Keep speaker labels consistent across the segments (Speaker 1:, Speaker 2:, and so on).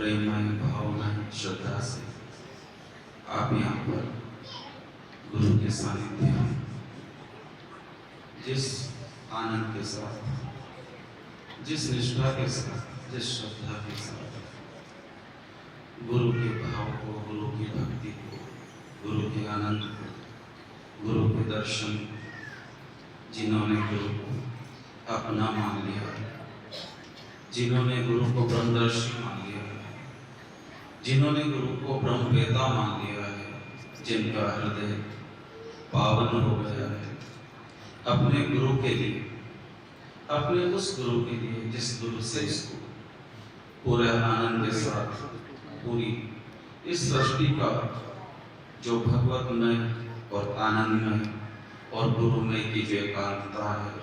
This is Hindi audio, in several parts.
Speaker 1: प्रेममय भावमय श्रद्धा से आप यहाँ पर गुरु के सानिध्य में जिस आनंद के साथ, जिस निष्ठा के साथ, जिस श्रद्धा के साथ गुरु के भाव को, गुरु की भक्ति को, गुरु के आनंद को, गुरु के दर्शन, जिन्होंने गुरु को अपना मान लिया, जिन्होंने गुरु को ब्रह्मदर्शी मान लिया है, जिन्होंने गुरु को ब्रह्मवेता मान लिया है, जिनका हृदय पावन हो गया है अपने गुरु के लिए, अपने उस गुरु के लिए जिस गुरु से इसको पूरे आनंद के साथ पूरी इस सृष्टि का जो भगवतमय और आनंदमय और गुरुमय की जो एकांतता है,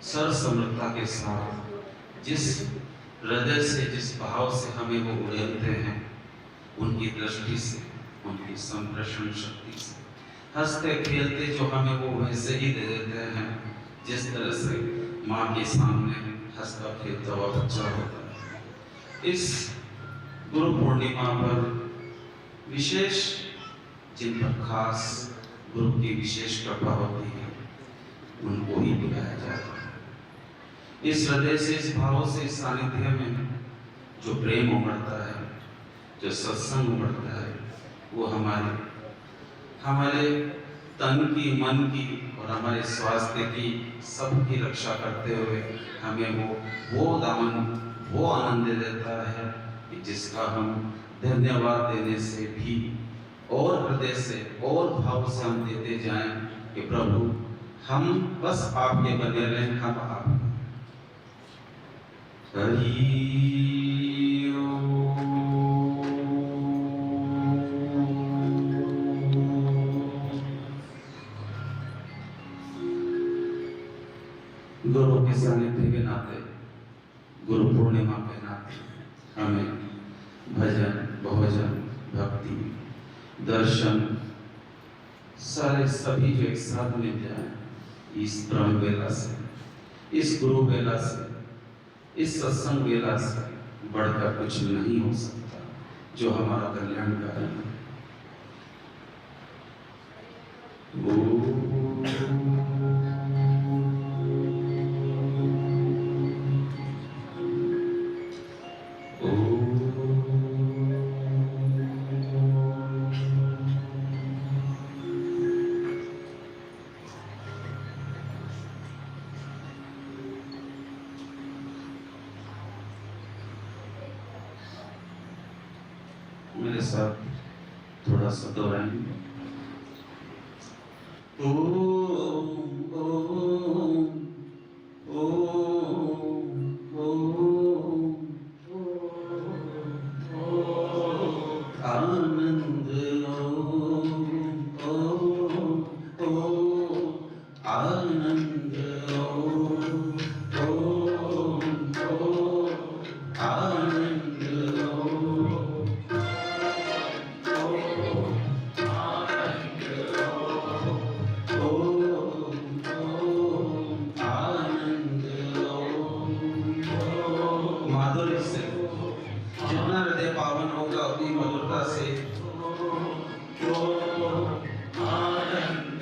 Speaker 1: सर्वसमृद्धता के साथ जिस हृदय से, जिस भाव से हमें वो उड़ेलते हैं, उनकी दृष्टि से, उनकी संप्रेषण शक्ति से हंसते खेलते जो हमें वो वैसे ही दे देते हैं जिस तरह से माँ के सामने हंसता खेलता हुआ बच्चा होता है। इस गुरु पूर्णिमा पर विशेष, जिन पर खास गुरु की विशेष कृपा होती है, उनको ही बुलाया जाता है। इस हृदय से, इस भाव से, इस सानिध्य में जो प्रेम उमड़ता है, जो सत्संग उमड़ता है, वो हमारे तन की, मन की और हमारे स्वास्थ्य की, सबकी रक्षा करते हुए हमें वो दामन, वो आनंद दे देता है कि जिसका हम धन्यवाद देने से भी और हृदय से और भाव से हम देते जाएं कि प्रभु हम बस आपके बने रहें, हम आप। गुरु के सानिध्य के नाते, गुरु पूर्णिमा के नाते हमें भजन, भोजन, भक्ति, दर्शन सारे सभी जो एक साथ मिल जाए इस ब्रह्म वेला से, इस गुरु वेला से, इस सत्संग वेला से बढ़कर कुछ नहीं हो सकता जो हमारा कल्याणकारी है। मेरे साथ थोड़ा सा दोहराएंगे। ओम ओम ओम ओम आनंद ओम ओम ओम आनंद ओम ओम आनंद माधुर्य से जितना हृदय पावन होगा उतनी मधुरता से आनंद आनंद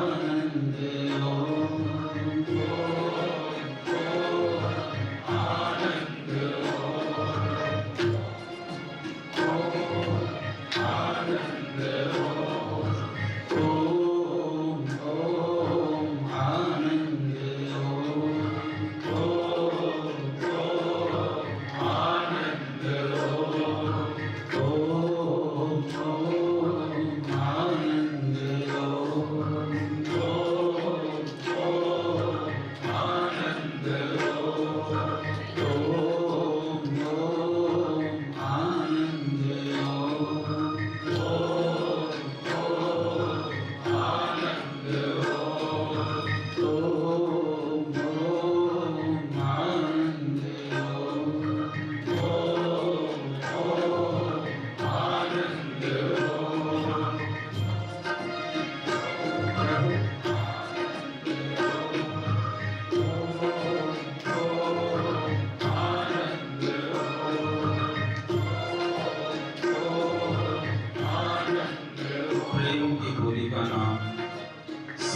Speaker 1: आनंद आनंद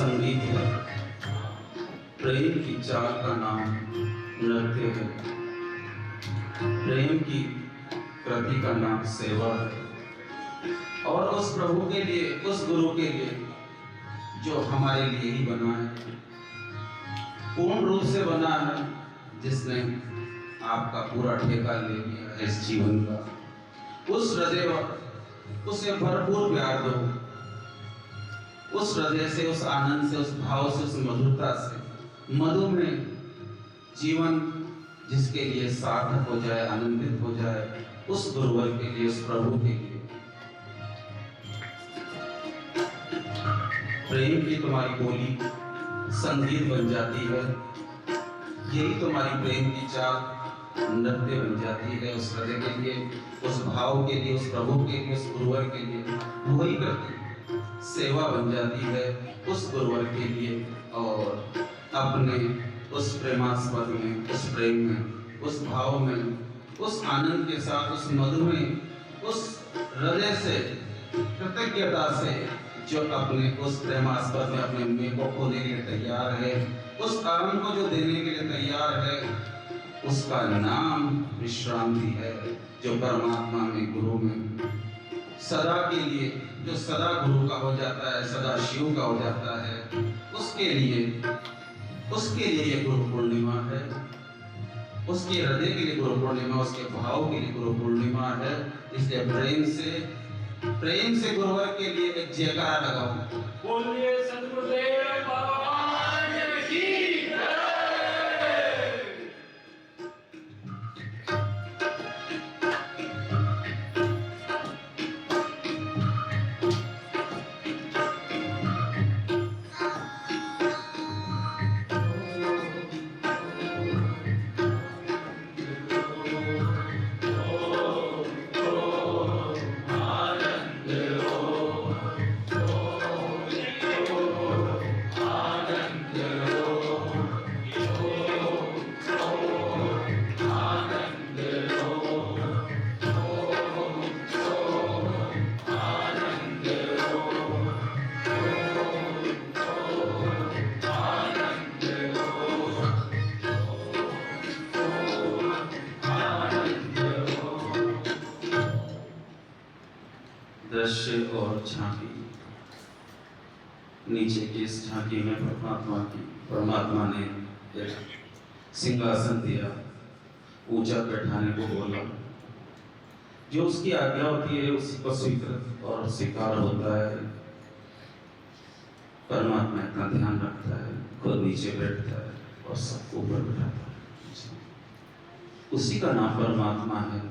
Speaker 1: संगीत है, प्रेम की चाल का नाम नृत्य है, प्रेम की कृति का नाम सेवा है। और उस प्रभु के लिए, उस गुरु के लिए जो हमारे लिए ही बना है, पूर्ण रूप से बना है, जिसने आपका पूरा ठेका ले लिया है इस जीवन का, उस हृदय उसे भरपूर प्यार दो, उस हृदय से, उस आनंद से, उस भाव से, उस मधुरता से, मधु में जीवन जिसके लिए सार्थक हो जाए, आनंदित हो जाए, उस गुरुवर के लिए, उस प्रभु के लिए। प्रेम की तुम्हारी बोली संगीत बन जाती है, यही तुम्हारी प्रेम की चाल नृत्य बन जाती है उस हृदय के लिए, उस भाव के लिए, उस प्रभु के लिए, उस गुरुवर के लिए। वही करती सेवा बन जाती है उस गुरुवर के लिए, और अपने उस प्रेमास्पद में, उस प्रेम में, उस भाव में, उस आनंद के साथ, उस मधु में, उस हृदय से, कृतज्ञता से, जो अपने उस प्रेमास्पद में अपने में को खोने के लिए तैयार है, उस आनंद को जो देने के लिए तैयार है, उसका नाम विश्रांति है, जो परमात्मा में, गुरु में सदा के लिए, जो सदा गुरु का हो जाता है, सदा शिव का हो जाता है, उसके लिए ये गुरु पूर्णिमा है, उसके हृदय के लिए गुरु पूर्णिमा, उसके भाव के लिए गुरु पूर्णिमा है। इसलिए प्रेम से गुरुवर के लिए एक जयकारा लगाओ।
Speaker 2: बोलिए सतगुरुदेव भगवान की जय।
Speaker 1: दृश्य और झांकी। नीचे की इस झांकी में परमात्मा ने एक सिंहासन दिया, ऊंचा बैठाने को बोला। जो उसकी आज्ञा होती है उसी को स्वीकृत और स्वीकार होता है। परमात्मा इतना ध्यान रखता है, खुद नीचे बैठता है और सबको ऊपर बैठाता है। उसी का नाम परमात्मा है।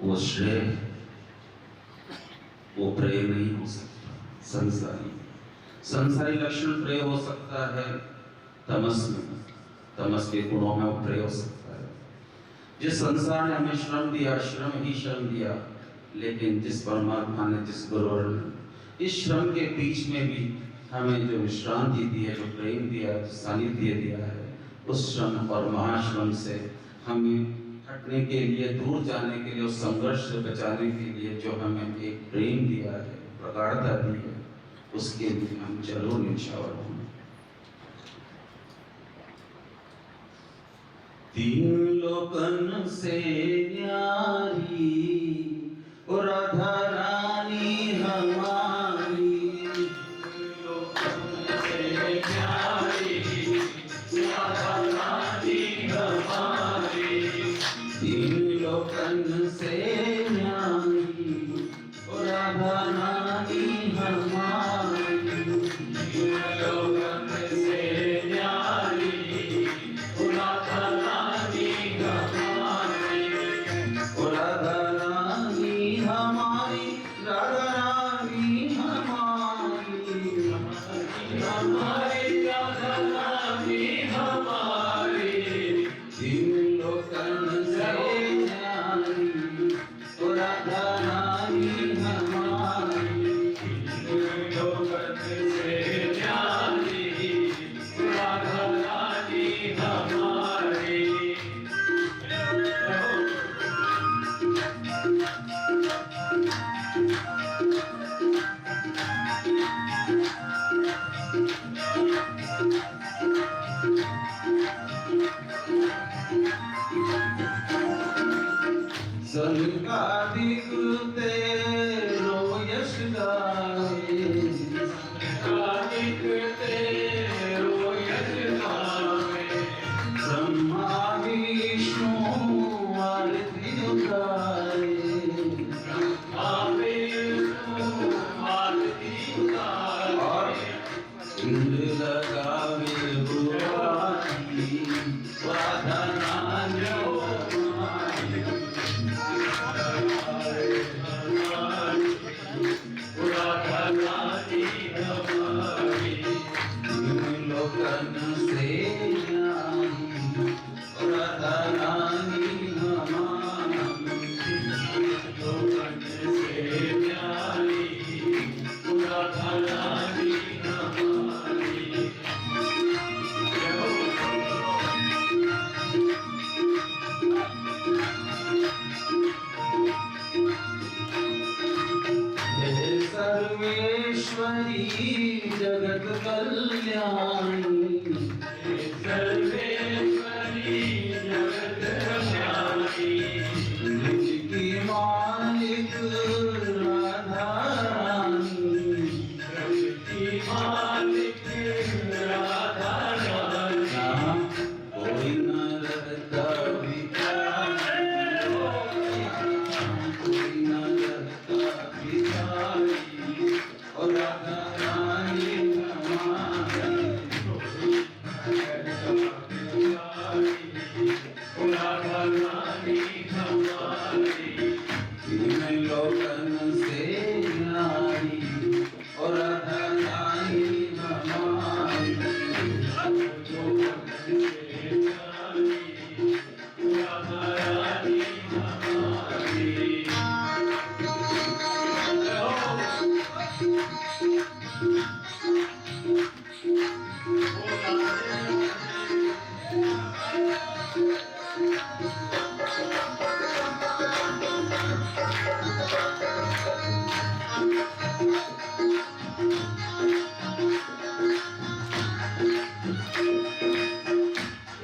Speaker 1: वो श्रेय, वो प्रेय नहीं हो सकता। संसारी लक्षण प्रेय हो सकता है तमस में, तमस के गुणों में वो प्रेय हो सकता है। जिस संसार ने हमें श्रम दिया, श्रम ही श्रम दिया, लेकिन जिस परमात्मा ने, जिस गुरुवर ने इस श्रम के बीच में भी हमें जो विश्रांति दी है, जो प्रेम दिया है, जो सानिध्य दिया है, उस श्रम और महाश्रम से हमें हटने के लिए, दूर जाने के लिए, उस संघर्ष से बचाने के लिए जो हमें एक प्रेम दिया है, प्रगाढ़ता दी है, उसके लिए हम जरूर न्यौछावर हों। तीन लोकन से न्यारी ओ राधा रानी हमारी, लोकन से न्यारी राधा रानी हमारी, तीन लोकन से न्यारी ओ राधा रानी हमारी, तीन लोकन से न्यारी ओ राधा रानी हमारी, ओ राधा कार्तिक तेरो यश गाए,
Speaker 2: कार्तिक तेरो यश गावे,
Speaker 1: ब्रह्मा विष्णु आरती उतारे,
Speaker 2: ब्रह्मा विष्णु आरती उतारे,
Speaker 1: इंद्र लगावे बुराई, वादना लोकन से राधारानी हमारी,
Speaker 2: लोकन से प्यारी राधारानी हमारी।
Speaker 1: हे सर्वेश्वरी जगत कल्याणी,
Speaker 2: सर्वेश्वरी जगत कल्याणी,
Speaker 1: निज की मालिक राधा रानी,
Speaker 2: प्रकृति मालिक राधा रानी,
Speaker 1: जहाँ कोई न रहता भिखारी, कोई न रहता भिखारी, और राधा रानी हमारी,
Speaker 2: राधा रानी हमारी।
Speaker 1: तीन लोकन से न्यारी, और राधा रानी हमारी,
Speaker 2: राधा रानी हमारी।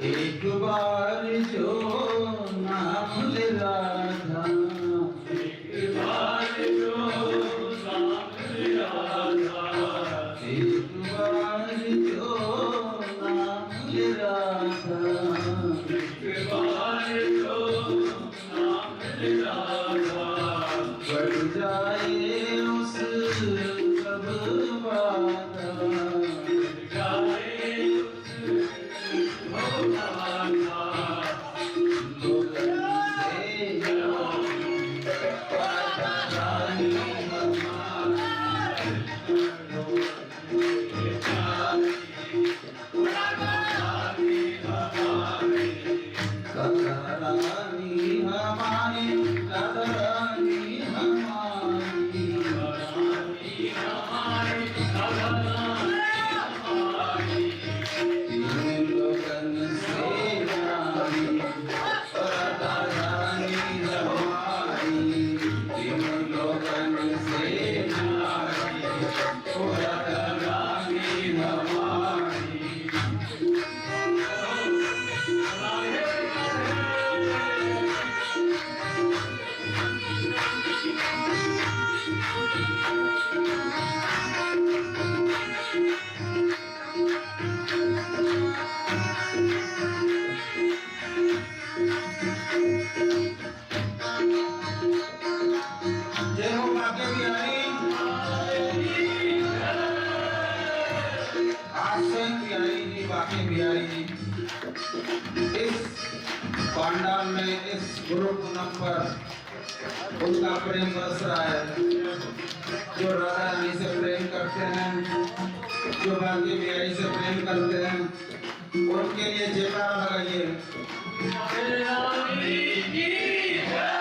Speaker 1: एक बार जो नाम ले राधा,
Speaker 2: एक बार जो नाम राधा,
Speaker 1: एक बार जो नाम ले राधा,
Speaker 2: एक बार जो नाम राधा,
Speaker 1: बढ़ जाए उस सब बाधा,
Speaker 2: गाए उस भगवाना,
Speaker 1: लोकन से राधा रानी हमारी, राधा रानी हमारी, राधा रानी हमारी, तीन लोकन से न्यारी, राधा रानी हमारी, तीन लोकन से न्यारी, राधा रानी हमारी। जय हो बाके बिहारी, आश्रय बिहारी जी, बाके बिहारी जी। इस पांडाल में इस गुरु पूनम पर उनका प्रेम बरस रहा है, जो राधा रानी से प्रेम करते हैं, जो बाके बिहारी से प्रेम करते हैं, उनके लिए जयकारा लगाइए।
Speaker 2: रानी की जय।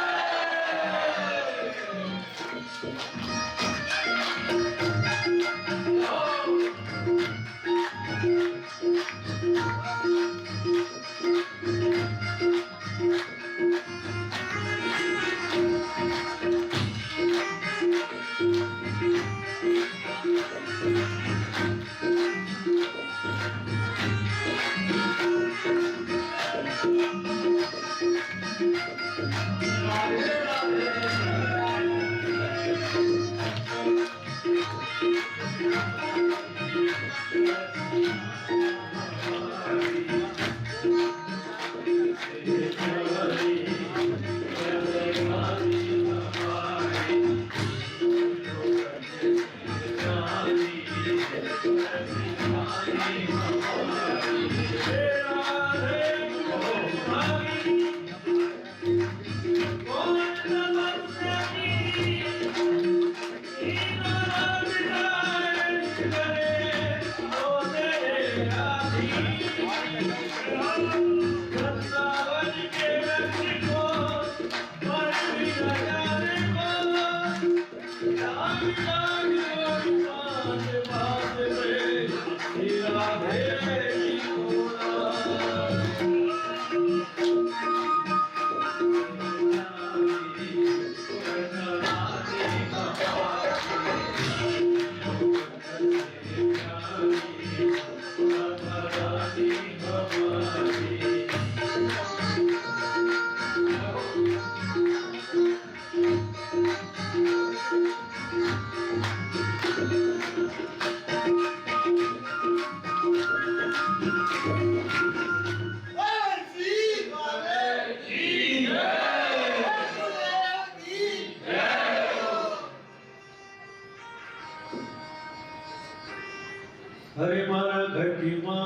Speaker 2: हरे मारा घटी मां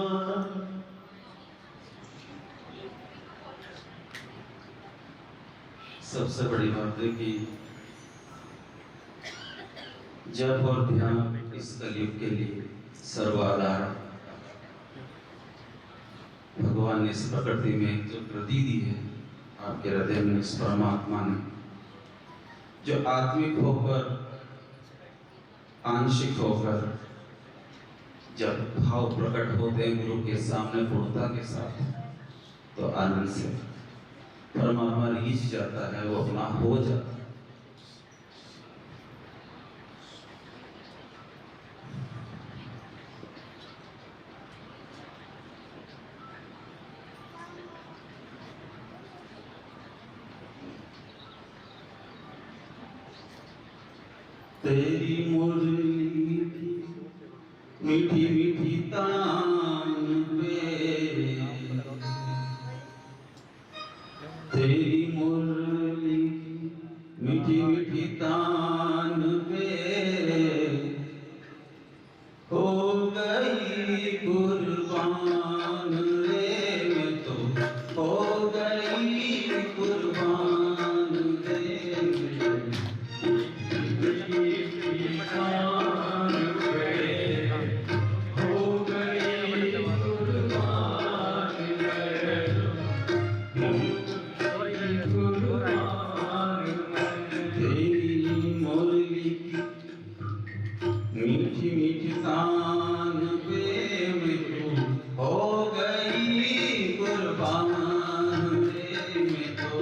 Speaker 1: सबसे बड़ी बात है कि जब और ध्यान इस कलयुग के लिए सर्वाधार भगवान ने इस प्रकृति में जो प्रति दी है, आपके हृदय में इस परमात्मा ने जो आत्मिक होकर आंशिक होकर जब भाव प्रकट होते हैं गुरु के सामने पूर्णता के साथ, तो आनंद से परमात्मा रीझ जाता है, वो अपना हो जाता है। तेरी मुरली मीठी मीठी तान पे, तेरी मुरली मीठी मीठी तान पे हो गई कुर्बान रे, मैं तो हो गई कुर्बान रे। मीठी मीठी तान पे मैं तो हो गई कुर्बान रे, मैं तो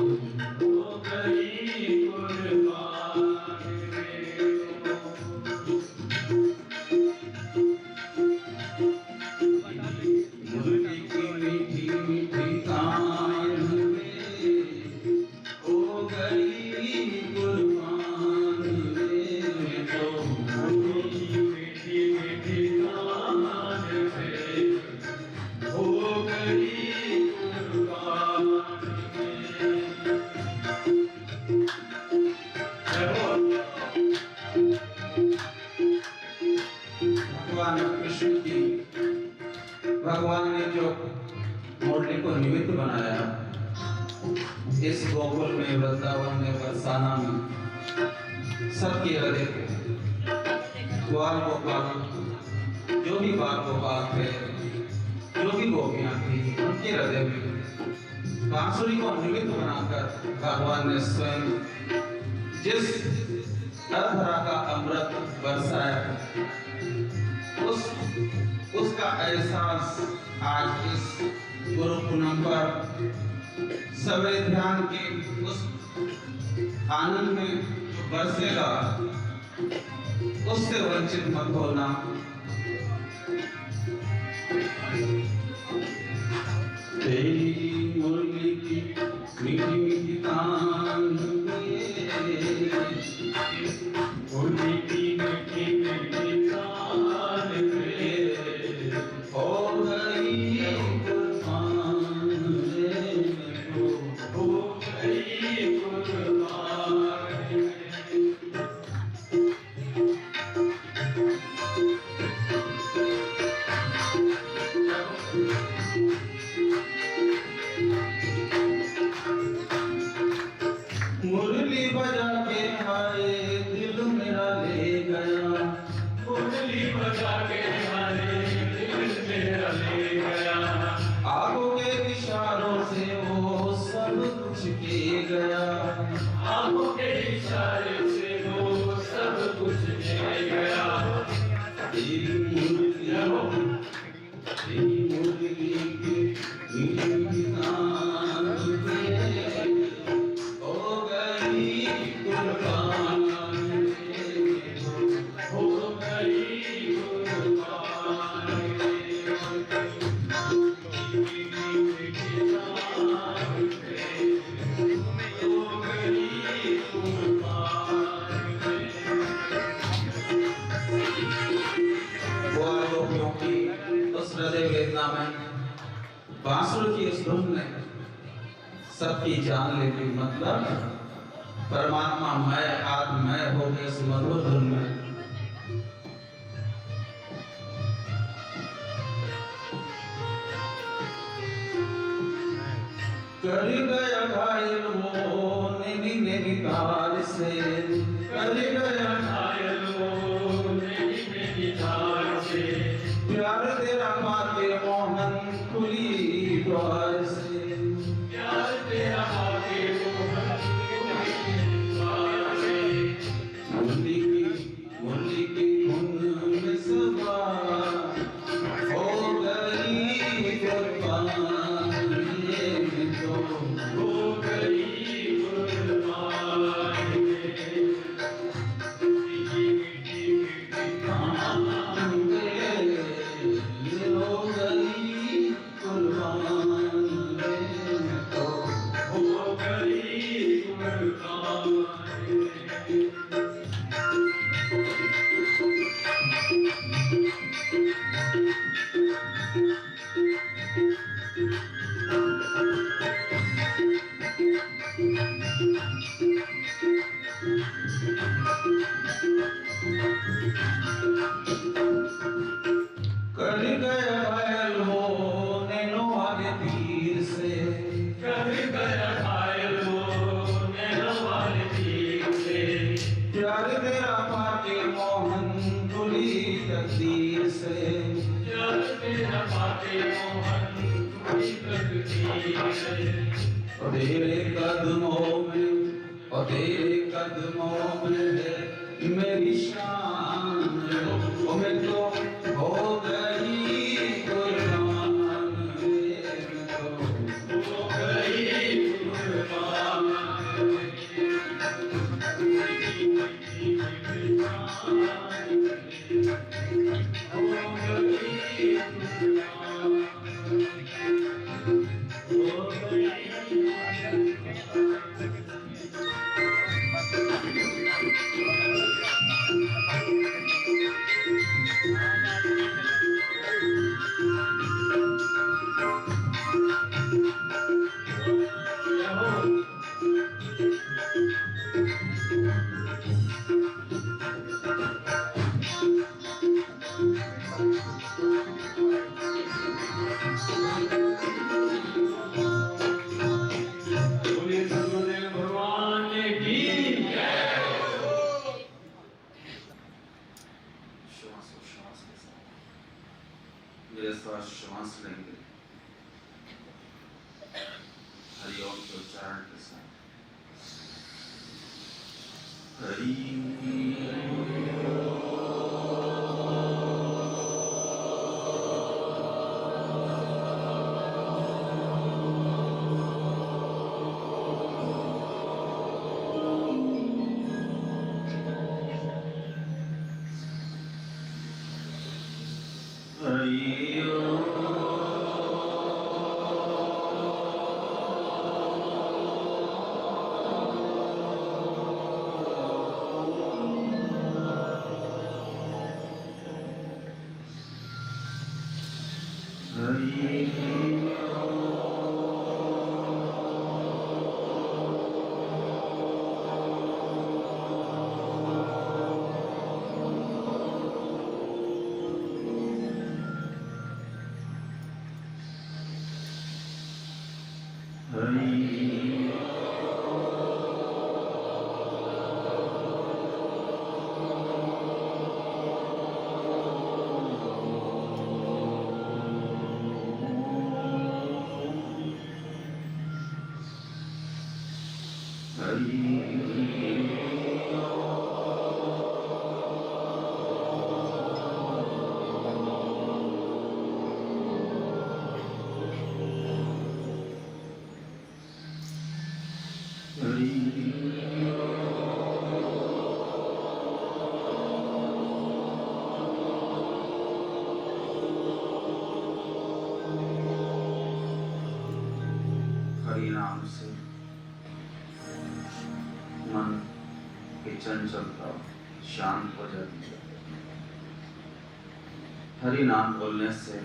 Speaker 2: हो गई कुर्बान रे।
Speaker 1: मुरली की मीठी मीठी तान पे हो गई कुर्बान रे, मैं तो
Speaker 2: मीठी मीठी तान पे हो गई कुर्बान रे।
Speaker 1: भगवान कृष्ण की भगवान ने जो मुरली को निमित्त बनाया, इस गोकुल में, वृंदावन में, बरसाना में सबके हृदय को ग्वाल गोपाल, जो भी बाल गोपाल थे, जो भी गोपियां थी, उनके हृदय में बांसुरी को निमित्त बनाकर भगवान ने स्वयं जिस तरह का अमृत बरसाया, उसका एहसास आज इस गुरु पूनम पर सवेरे ध्यान के उस आनंद में जो बरसेगा, उससे वंचित मत होना। तेरी मुरली की मीठी मीठी तान
Speaker 2: मीठी मीठी मीठी तान पे
Speaker 1: हो गई कुर्बान रे, मैं तो
Speaker 2: हो गई कुर्बान रे।
Speaker 1: मुरली बजा के आए दिल मेरा ले गया,
Speaker 2: मुरली बजा के हमारे दिल मेरा ले गया।
Speaker 1: आंखों के इशारों से वो सब कुछ के गया,
Speaker 2: आंखों के इशारे से वो सब कुछ ले गया।
Speaker 1: तेरी मुरली की मीठी मीठी तान पे हो गई कुर्बान रे,
Speaker 2: हो गई कुर्बान रे। तान पे हो गई कुर्बान रे।
Speaker 1: ग्वाल गोपियों की उस हृदय वेदना में बांसुरी की उस धुन ने सबकी जान ले ली। मतलब परमात्मा मैं आत्ममय हो गए इस मधुर धुन में। से कर गया
Speaker 2: घायल वो मेरी मेरी तार से
Speaker 1: प्यार तेरा माते मोहन खुली द्वार से
Speaker 2: प्यार तेरा आगे मोहन द्वार से
Speaker 1: मुरली की धुन में सबा हो गई कुर्बान ये तो
Speaker 2: हो गई कुर्बान मीठी मीठी
Speaker 1: हो गई कुर्बान ये तो
Speaker 2: हो गई कुर्बान
Speaker 1: कर गया घायल हो नैनो वाले तीर से
Speaker 2: कर गया घायल वो नैनो वाले तीर से
Speaker 1: प्यार तेरा पाके मोहन खुली तकदीर से
Speaker 2: प्यार तेरा पाके मोहन खुली तकदीर से
Speaker 1: और तेरे कदमों में है मेरी शान ओ मैं तो हो गई कुर्बान मैं तो
Speaker 2: हो गई कुर्बान
Speaker 1: मेरे श्वास श्वास लेंगे हरिओम के उच्चारण के साथ हरि नाम से मन की चंचलता शांत हो जाती है। हरि नाम बोलने से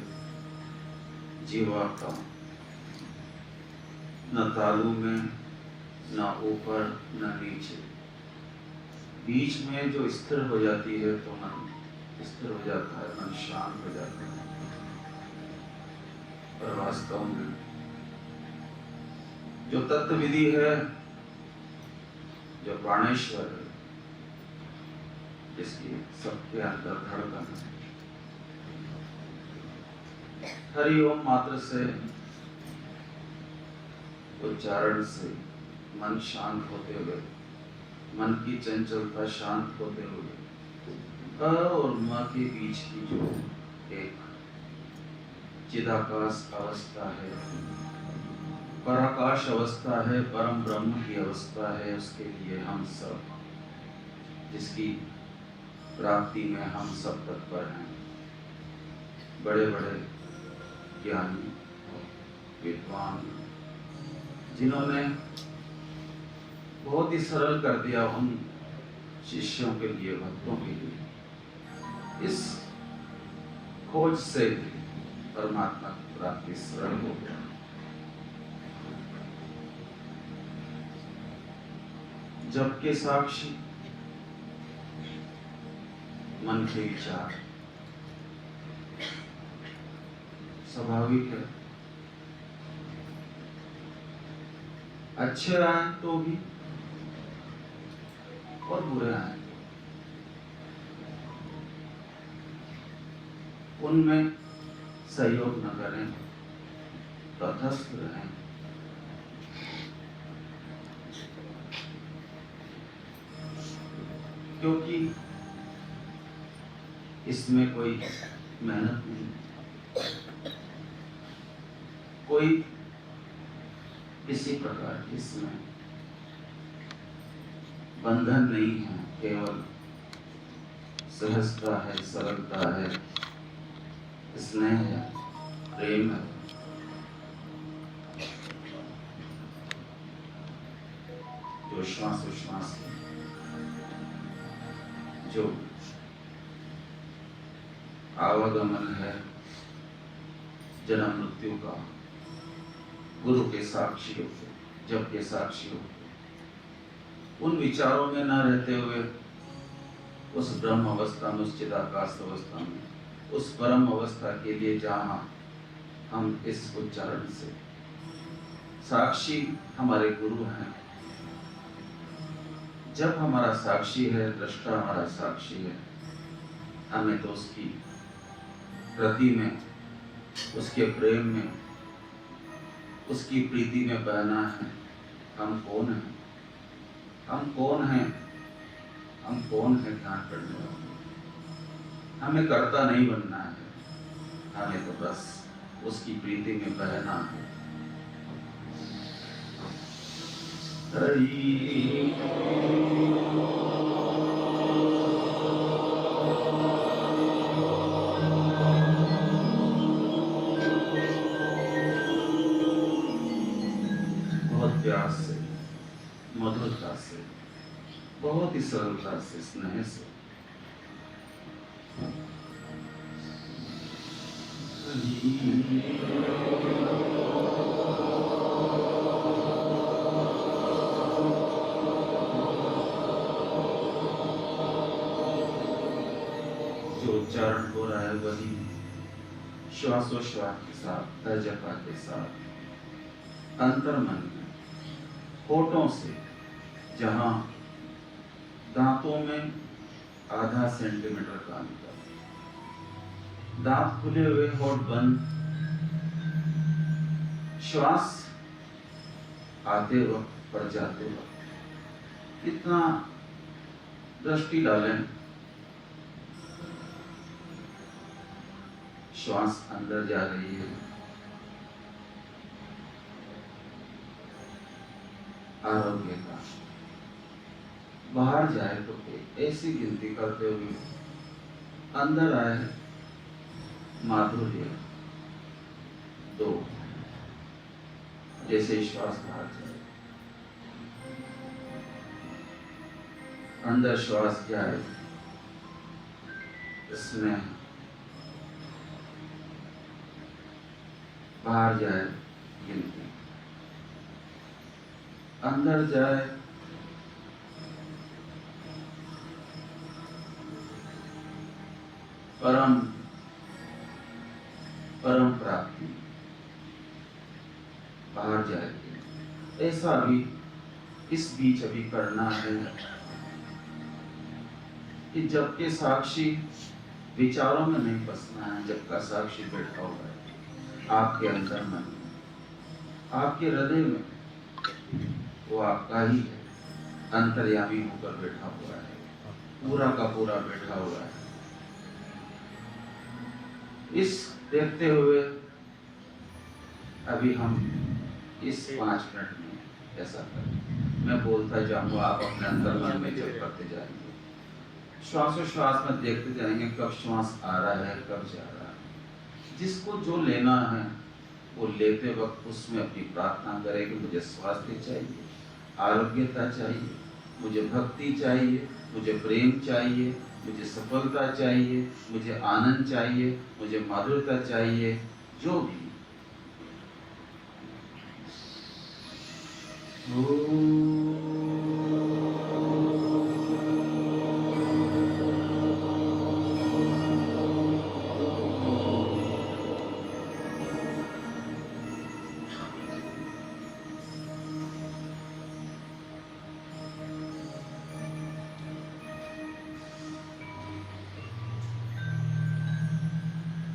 Speaker 1: जीवा का न तालू में न ऊपर न नीचे, बीच में जो स्थिर हो जाती है तो मन स्थिर हो जाता है, मन शांत हो जाता है। और वास्तव में जो तत्व विधि है जो प्राणेश्वर है, जिसकी सबके अंदर धड़कन है। हरि ओम मात्र से, उच्चारण से मन शांत होते हुए, मन की चंचलता शांत होते हुए, अ और म के बीच की जो एक चिदाकाश अवस्था है, पराकाश अवस्था है, परम ब्रह्म की अवस्था है, उसके लिए हम सब, जिसकी प्राप्ति में हम सब तत्पर हैं, बड़े बड़े ज्ञानी विद्वान, जिन्होंने बहुत ही सरल कर दिया उन शिष्यों के लिए, भक्तों के लिए। इस खोज से परमात्मा की प्राप्ति सरल हो गया। जब के साक्षी मन के विचार स्वाभाविक है, अच्छे आए तो भी और बुरे आए उनमें सहयोग न करें, तटस्थ रहें। क्योंकि इसमें कोई मेहनत नहीं, कोई किसी प्रकार की इसमें बंधन नहीं है, केवल सहजता है, सरलता है, स्नेह है, प्रेम है। जो श्वास उश्वास है, जो आवागमन है जन्म मृत्यु का, गुरु के साक्षी होते, जब के साक्षी होते, उन विचारों में न रहते हुए उस ब्रह्म अवस्था में, उस चिदाकाश अवस्था में, उस परम अवस्था के लिए जहाँ हम इस उच्चारण से साक्षी हमारे गुरु हैं। जब हमारा साक्षी है, दृष्टा हमारा साक्षी है, हमें तो उसकी प्रति में, उसके प्रेम में, उसकी प्रीति में बहना है। हम कौन हैं? हम कौन हैं? हम कौन है ध्यान करने वाले? हमें कर्ता नहीं बनना है, हमें तो बस उसकी प्रीति में बहना है। हरि बहुत प्यार से, मधुरता से, बहुत ही सरलता से, स्नेह से जो उच्चारण हो रहा है वही श्वासोश्वास के साथ, तर्जका के साथ, अंतर्मन में, होठों से, जहां दांतों में आधा सेंटीमीटर का अंतर, दांत खुले हुए, होठ बंद, श्वास आते वक्त और जाते वक्त कितना दृष्टि डालें। श्वास अंदर जा रही है, आरोग्य का, बाहर जाए तो ऐसी गिनती करते हुए, अंदर आए माधुर्य, 2, जैसे श्वास बाहर जाए, अंदर श्वास जाए, स्नेह, बाहर जाए गिनती, अंदर जाए परम प्राप्ति, बाहर जाए। ऐसा भी
Speaker 3: इस बीच अभी करना है कि जब के साक्षी विचारों में नहीं फंसना है, जब का साक्षी बैठा हुआ है आपके अंदर में, आपके हृदय में, वो आपका ही है, अंतर्यामी होकर बैठा हुआ है, पूरा का पूरा बैठा हुआ है। इस देखते हुए अभी हम इस 5 मिनट में ऐसा करें। मैं बोलता जाऊंगा, आप अपने अंदर मन में जब करते जाएंगे, श्वासोश्वास में देखते जाएंगे कब श्वास आ रहा है, कब जा रहा है। जिसको जो लेना है वो लेते वक्त उसमें अपनी प्रार्थना करें कि मुझे स्वास्थ्य चाहिए, आरोग्यता चाहिए, मुझे भक्ति चाहिए, मुझे प्रेम चाहिए, मुझे सफलता चाहिए, मुझे आनंद चाहिए, मुझे माधुर्यता चाहिए, जो भी।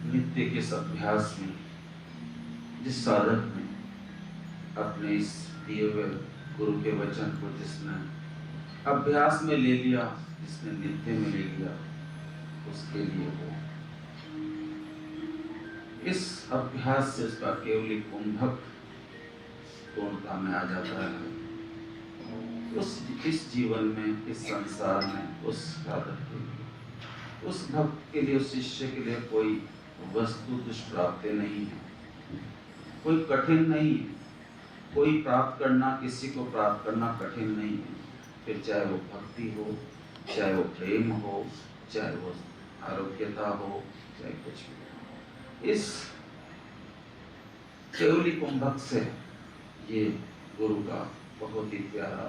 Speaker 3: नित्य के इस अभ्यास में, जिस साधक ने अपने इस दिए हुए गुरु के वचन को जिसने अभ्यास में ले लिया, जिसने नित्य में ले लिया, उसके लिए वो इस अभ्यास से उसका केवल कुंभक पूर्णता में आ जाता है। इस जीवन में, इस संसार में उस साधक के लिए, उस भक्त के लिए, उस शिष्य के लिए कोई वस्तु दुष्प्राप्य नहीं है, कोई कठिन नहीं है। कोई प्राप्त करना, किसी को प्राप्त करना कठिन नहीं है, फिर चाहे वो भक्ति हो, चाहे वो प्रेम हो, चाहे वो आरोग्यता हो, चाहे कुछ भी। इस केवली कुंभक से ये गुरु का बहुत ही प्यारा,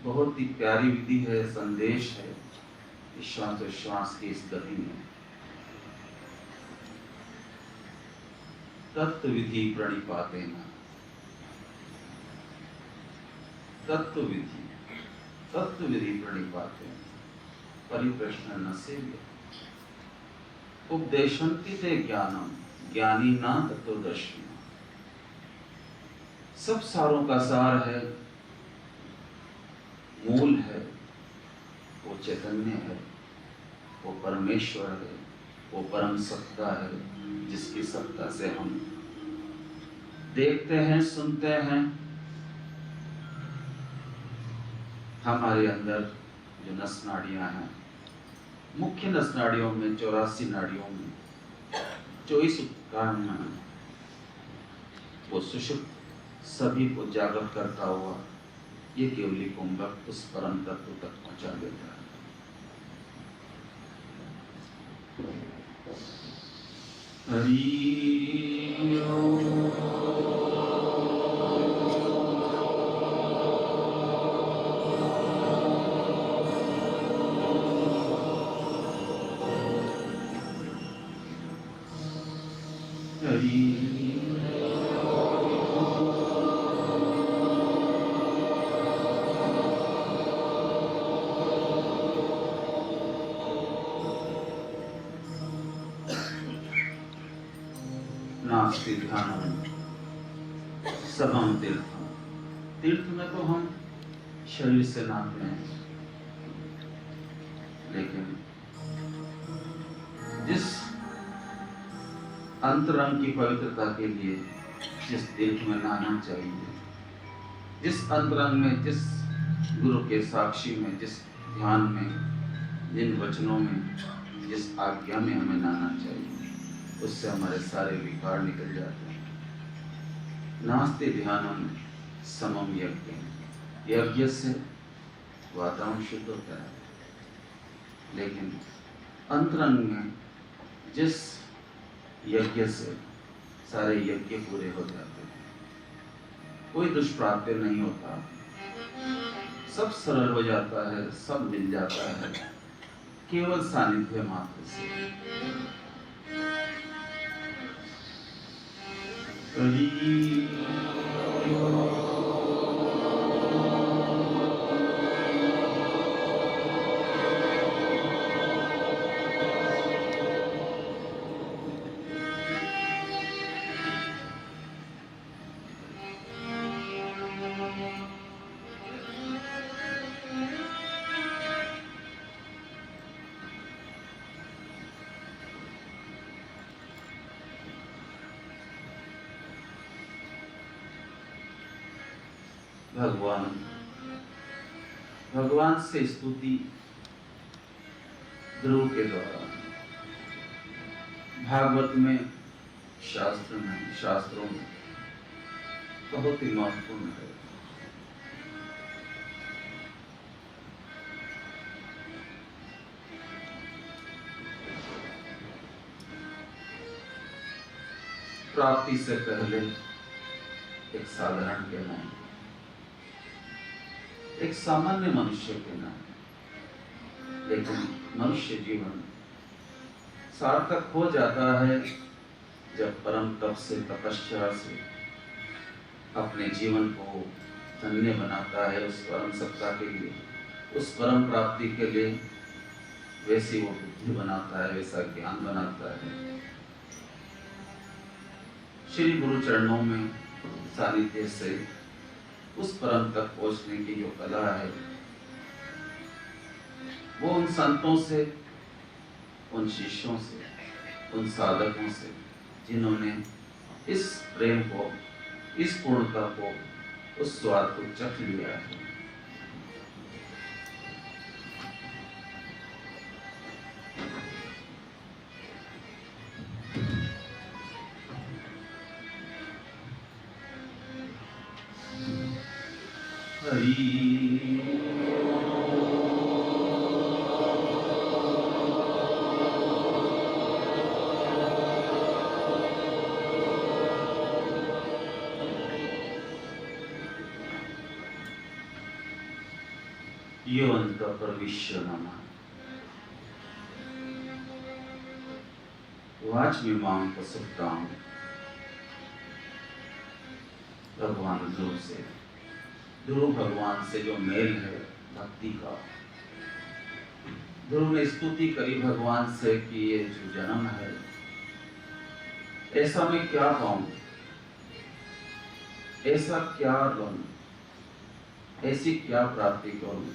Speaker 3: बहुत ही प्यारी विधि है, संदेश है। श्वास श्वास की इस गति में तत्व विधि प्रणिपाते न, तत्व विधि प्रणिपाते परिप्रश्न न सेव्य उपदेशन्ति ते ज्ञानम ज्ञानी ना तत्वदर्शी। सब सारों का सार है, मूल है, वो चैतन्य है, वो परमेश्वर है, वो परम सत्ता है, जिसकी सत्ता से हम देखते हैं, सुनते हैं। हमारे अंदर जो नस नाड़ियां हैं, मुख्य नस नाड़ियों में 84 नाड़ियों में 24 उपकरण हैं, वो सुषुप्त सभी को जागृत करता हुआ ये केवली कुंभक उस परम तत्व तक पहुंचा देता है। हरि नास्ति ध्यानम समम तीर्थम। तीर्थ में तो हम शरीर से नाते हैं, लेकिन जिस अंतरंग की पवित्रता के लिए जिस तीर्थ में नहाना चाहिए, जिस अंतरंग में, जिस गुरु के साक्षी में, जिस ध्यान में, जिन वचनों में, जिस आज्ञा में हमें नहाना चाहिए, उससे हमारे सारे विकार निकल जाते हैं। नास्ति ध्यानम समम यज्ञ। यज्ञ से वातावरण शुद्ध होता है, लेकिन अंतरंग में जिस यज्ञ से सारे यज्ञ पूरे हो जाते हैं, कोई दुष्प्राप्य नहीं होता, सब सरल हो जाता है, सब मिल जाता है केवल सानिध्य मात्र से। हरि भगवान से स्तुति ध्रुव के द्वारा भागवत में, शास्त्रों में बहुत ही महत्वपूर्ण है। प्राप्ति से पहले एक साधारण के नाम, एक सामान्य मनुष्य के नाम, लेकिन मनुष्य जीवन सार्थक हो जाता है जब परम तप से, तपस्या से अपने जीवन को धन्य बनाता है उस परम सत्ता के लिए, उस परम प्राप्ति के लिए वैसी वो बुद्धि बनाता है, वैसा ज्ञान बनाता है। श्री गुरु चरणों में सानिध्य से उस परम तक पहुंचने की जो कला है, वो उन संतों से, उन शिष्यों से, उन साधकों से जिन्होंने इस प्रेम को, इस पूर्णता को, उस स्वाद को चख लिया है। यो अंत प्रविश्य नमः वाचमिमां प्रसुप्तां। भगवान ध्रुव भगवान से जो मेल है भक्ति का, ध्रुव ने स्तुति करी भगवान से कि ये जो जन्म है, ऐसा मैं क्या पाऊं, ऐसा क्या बनूं, ऐसी क्या प्राप्ति करूं।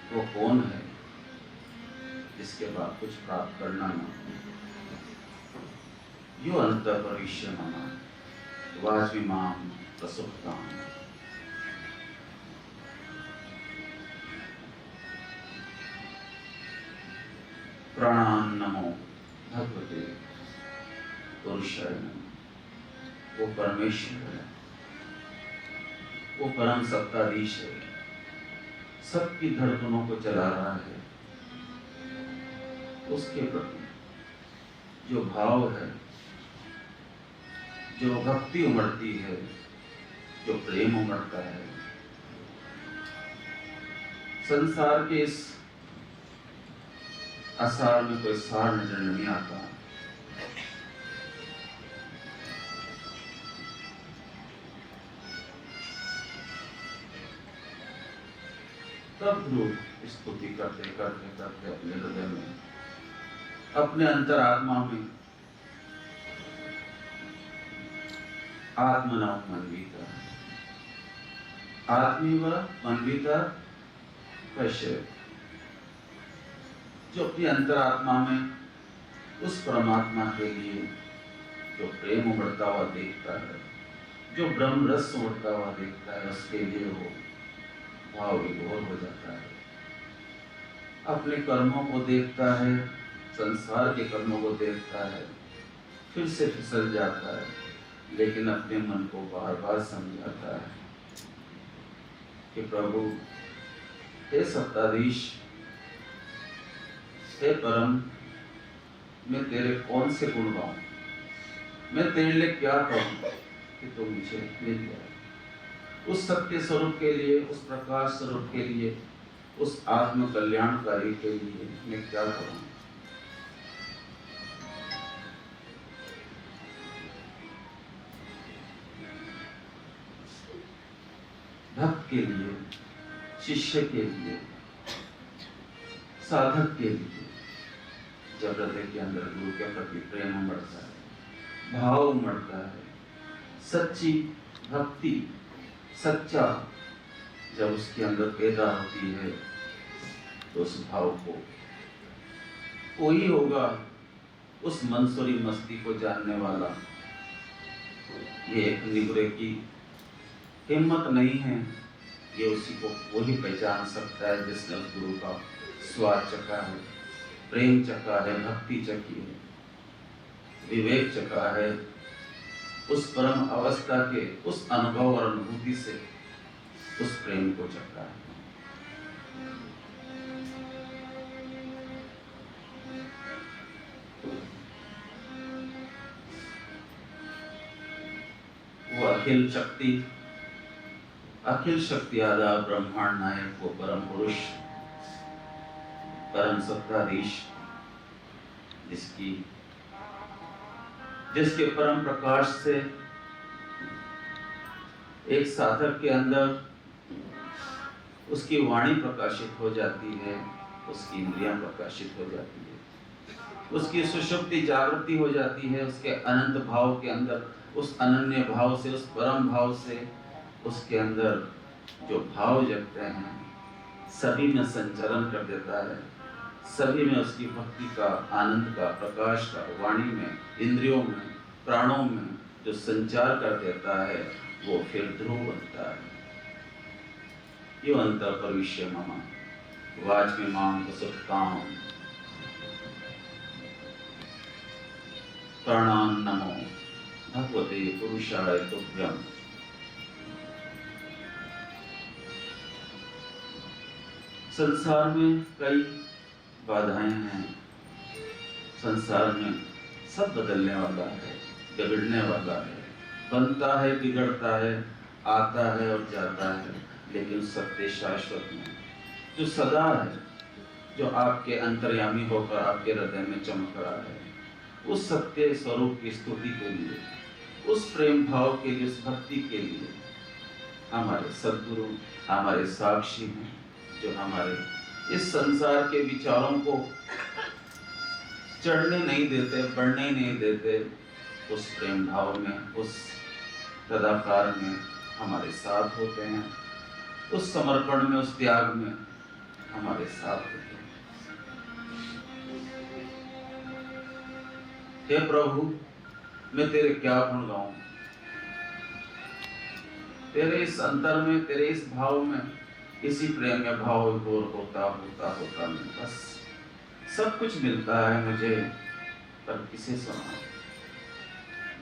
Speaker 3: वो कौन है जिसके बाद कुछ प्राप्त करना न हो। यो अंत परिश्य मम वाचमिमां प्रसुप्तां। प्रणाम नमो भगवते पुरुषाय नमः। वो परमेश्वर है, वो परम सत्ताधीश है, सबकी धड़कनों को चला रहा है। उसके प्रति जो भाव है, जो भक्ति उमड़ती है, जो प्रेम उमड़ता है, संसार के इस असार में कोई सार नजर नहीं आता। तब ध्रुव स्तुति करते करते करते अपने हृदय में, अपने अंतरात्मा में आत्मना मनवीता, आत्मीव मनवीता कैसे, जो अपनी अंतरात्मा में उस परमात्मा के लिए जो प्रेम उमड़ता हुआ देखता है, जो ब्रह्म रस उमड़ता हुआ देखता है, उसके लिए वो भाव विभोर हो जाता है। अपने कर्मों को देखता है, संसार के कर्मों को देखता है, फिर से फिसल जाता है, लेकिन अपने मन को बार बार समझाता है कि प्रभु, हे सत्ताधीश, हे परम, मैं तेरे कौन से गुण गाऊं, मैं तेरे लिए क्या करूं कि तू मुझे मिल जाए। उस सत्य स्वरूप के लिए, उस प्रकाश स्वरूप के लिए, उस आत्म कल्याणकारी के लिए मैं क्या करूं। भक्त के लिए, शिष्य के लिए, साधक के लिए जब हृदय के अंदर गुरु के प्रति प्रेम उमड़ता है, भाव उमड़ता है, सच्ची भक्ति, सच्चा जब उसके अंदर पैदा होती है, तो उस भाव को कोई होगा, उस मंसूरी मस्ती को जानने वाला। ये एक निगुरे की हिम्मत नहीं है, ये उसी को वही पहचान सकता है जिसने उस गुरु का स्वाद चखा है, प्रेम चखा है, भक्ति चखी है, विवेक चखा है, उस परम अवस्था के उस अनुभव और अनुभूति से उस प्रेम को चखा है। वो अखिल शक्ति आधा ब्रह्मांड नायक, वो परम पुरुष, परम सत्ताधीश, जिसके परम प्रकाश से एक साधक के अंदर उसकी वाणी प्रकाशित हो जाती है, उसकी इंद्रियां प्रकाशित हो जाती है, उसकी सुषुप्ति जागृति हो जाती है, उसके अनंत भाव के अंदर, उस अनन्य भाव से, उस परम भाव से उसके अंदर जो भाव जगते हैं सभी में संचरण कर देता है, सभी में उसकी भक्ति का, आनंद का, प्रकाश का, वाणी में, इंद्रियों में, प्राणों में जो संचार कर देता है, वो फिर ध्रुव बनता है। यो अंतर प्रविश्य मम वाच्मिमां प्रसुप्तां प्राणान् नमो भगवते पुरुषाय तुभ्यम्। संसार में कई बाधाएं हैं, संसार में सब बदलने वाला है, बिगड़ने वाला है, बनता है, बिगड़ता है, आता है और जाता है, लेकिन सत्य शाश्वत में जो सदा है, जो आपके अंतर्यामी होकर आपके हृदय में चमक रहा है, उस सत्य स्वरूप की स्तुति के लिए, उस प्रेम भाव के लिए, उस भक्ति के लिए हमारे सद्गुरु, हमारे साक्षी हैं, जो हमारे इस संसार के विचारों को चढ़ने नहीं देते, बढ़ने नहीं देते, उस प्रेम भाव में, उस तदाकार में हमारे साथ होते हैं, उस समर्पण में, उस त्याग में हमारे साथ होते हैं। हे प्रभु, मैं तेरे क्या गुण गाऊं, तेरे इस अंतर में, तेरे इस भाव में, इसी प्रेम में भाव विभोर होता होता होता मैं बस सब कुछ मिलता है मुझे, पर किसे सुनाऊं,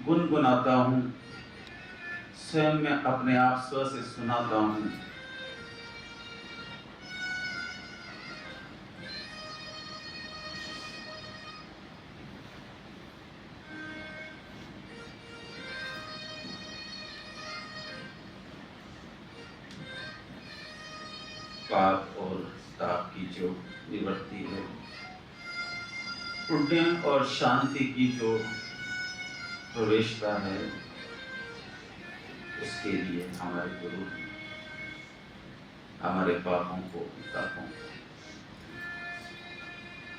Speaker 3: गुनगुनाता हूं, स्वयं में अपने आप स्व से सुनाता हूं। पाप और ताप की जो निवृत्ति है, पुण्य और शांति की जो प्रवेशता है, उसके लिए हमारे गुरु हमारे पापों को, तापों को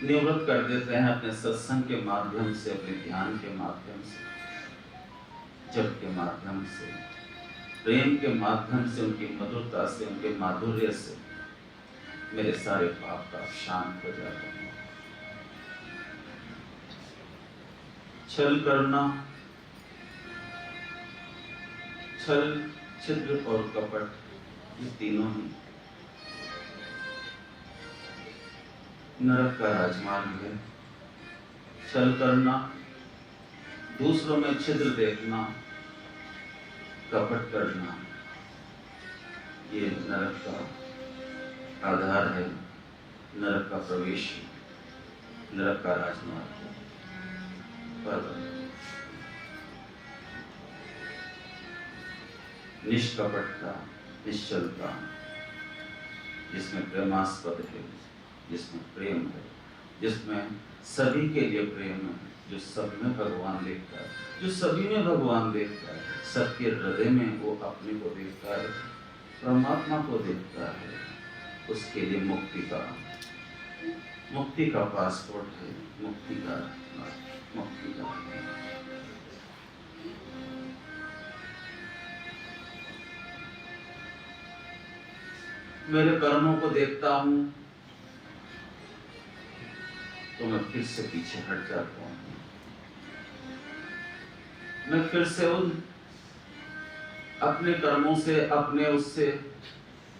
Speaker 3: निवृत्त कर देते हैं अपने सत्संग के माध्यम से, अपने ध्यान के माध्यम से, जप के माध्यम से, प्रेम के माध्यम से, उनकी मधुरता से, उनके माधुर्य से मेरे सारे पाप का शांत हो जाते हैं। छल करना, छल, छिद्र और कपट, ये तीनों ही नरक का राजमार्ग है। छल करना, दूसरों में छिद्र देखना, कपट करना, ये नरक का आधार है, नरक का प्रवेश, नरक का राजमार्ग है। निष्कपटता, निश्चलता, जिसमें प्रेमास्पद है, जिसमें प्रेम है, जिसमें सभी के लिए प्रेम है, जो सब में भगवान देखता है, जो सभी में भगवान देखता है, सबके हृदय में वो अपने को देखता है, परमात्मा को देखता है, उसके लिए मुक्ति का पासपोर्ट है, मुक्ति का मेरे कर्मों को देखता हूं तो मैं फिर से पीछे हट जाता हूं, मैं फिर से उन अपने कर्मों से, अपने उससे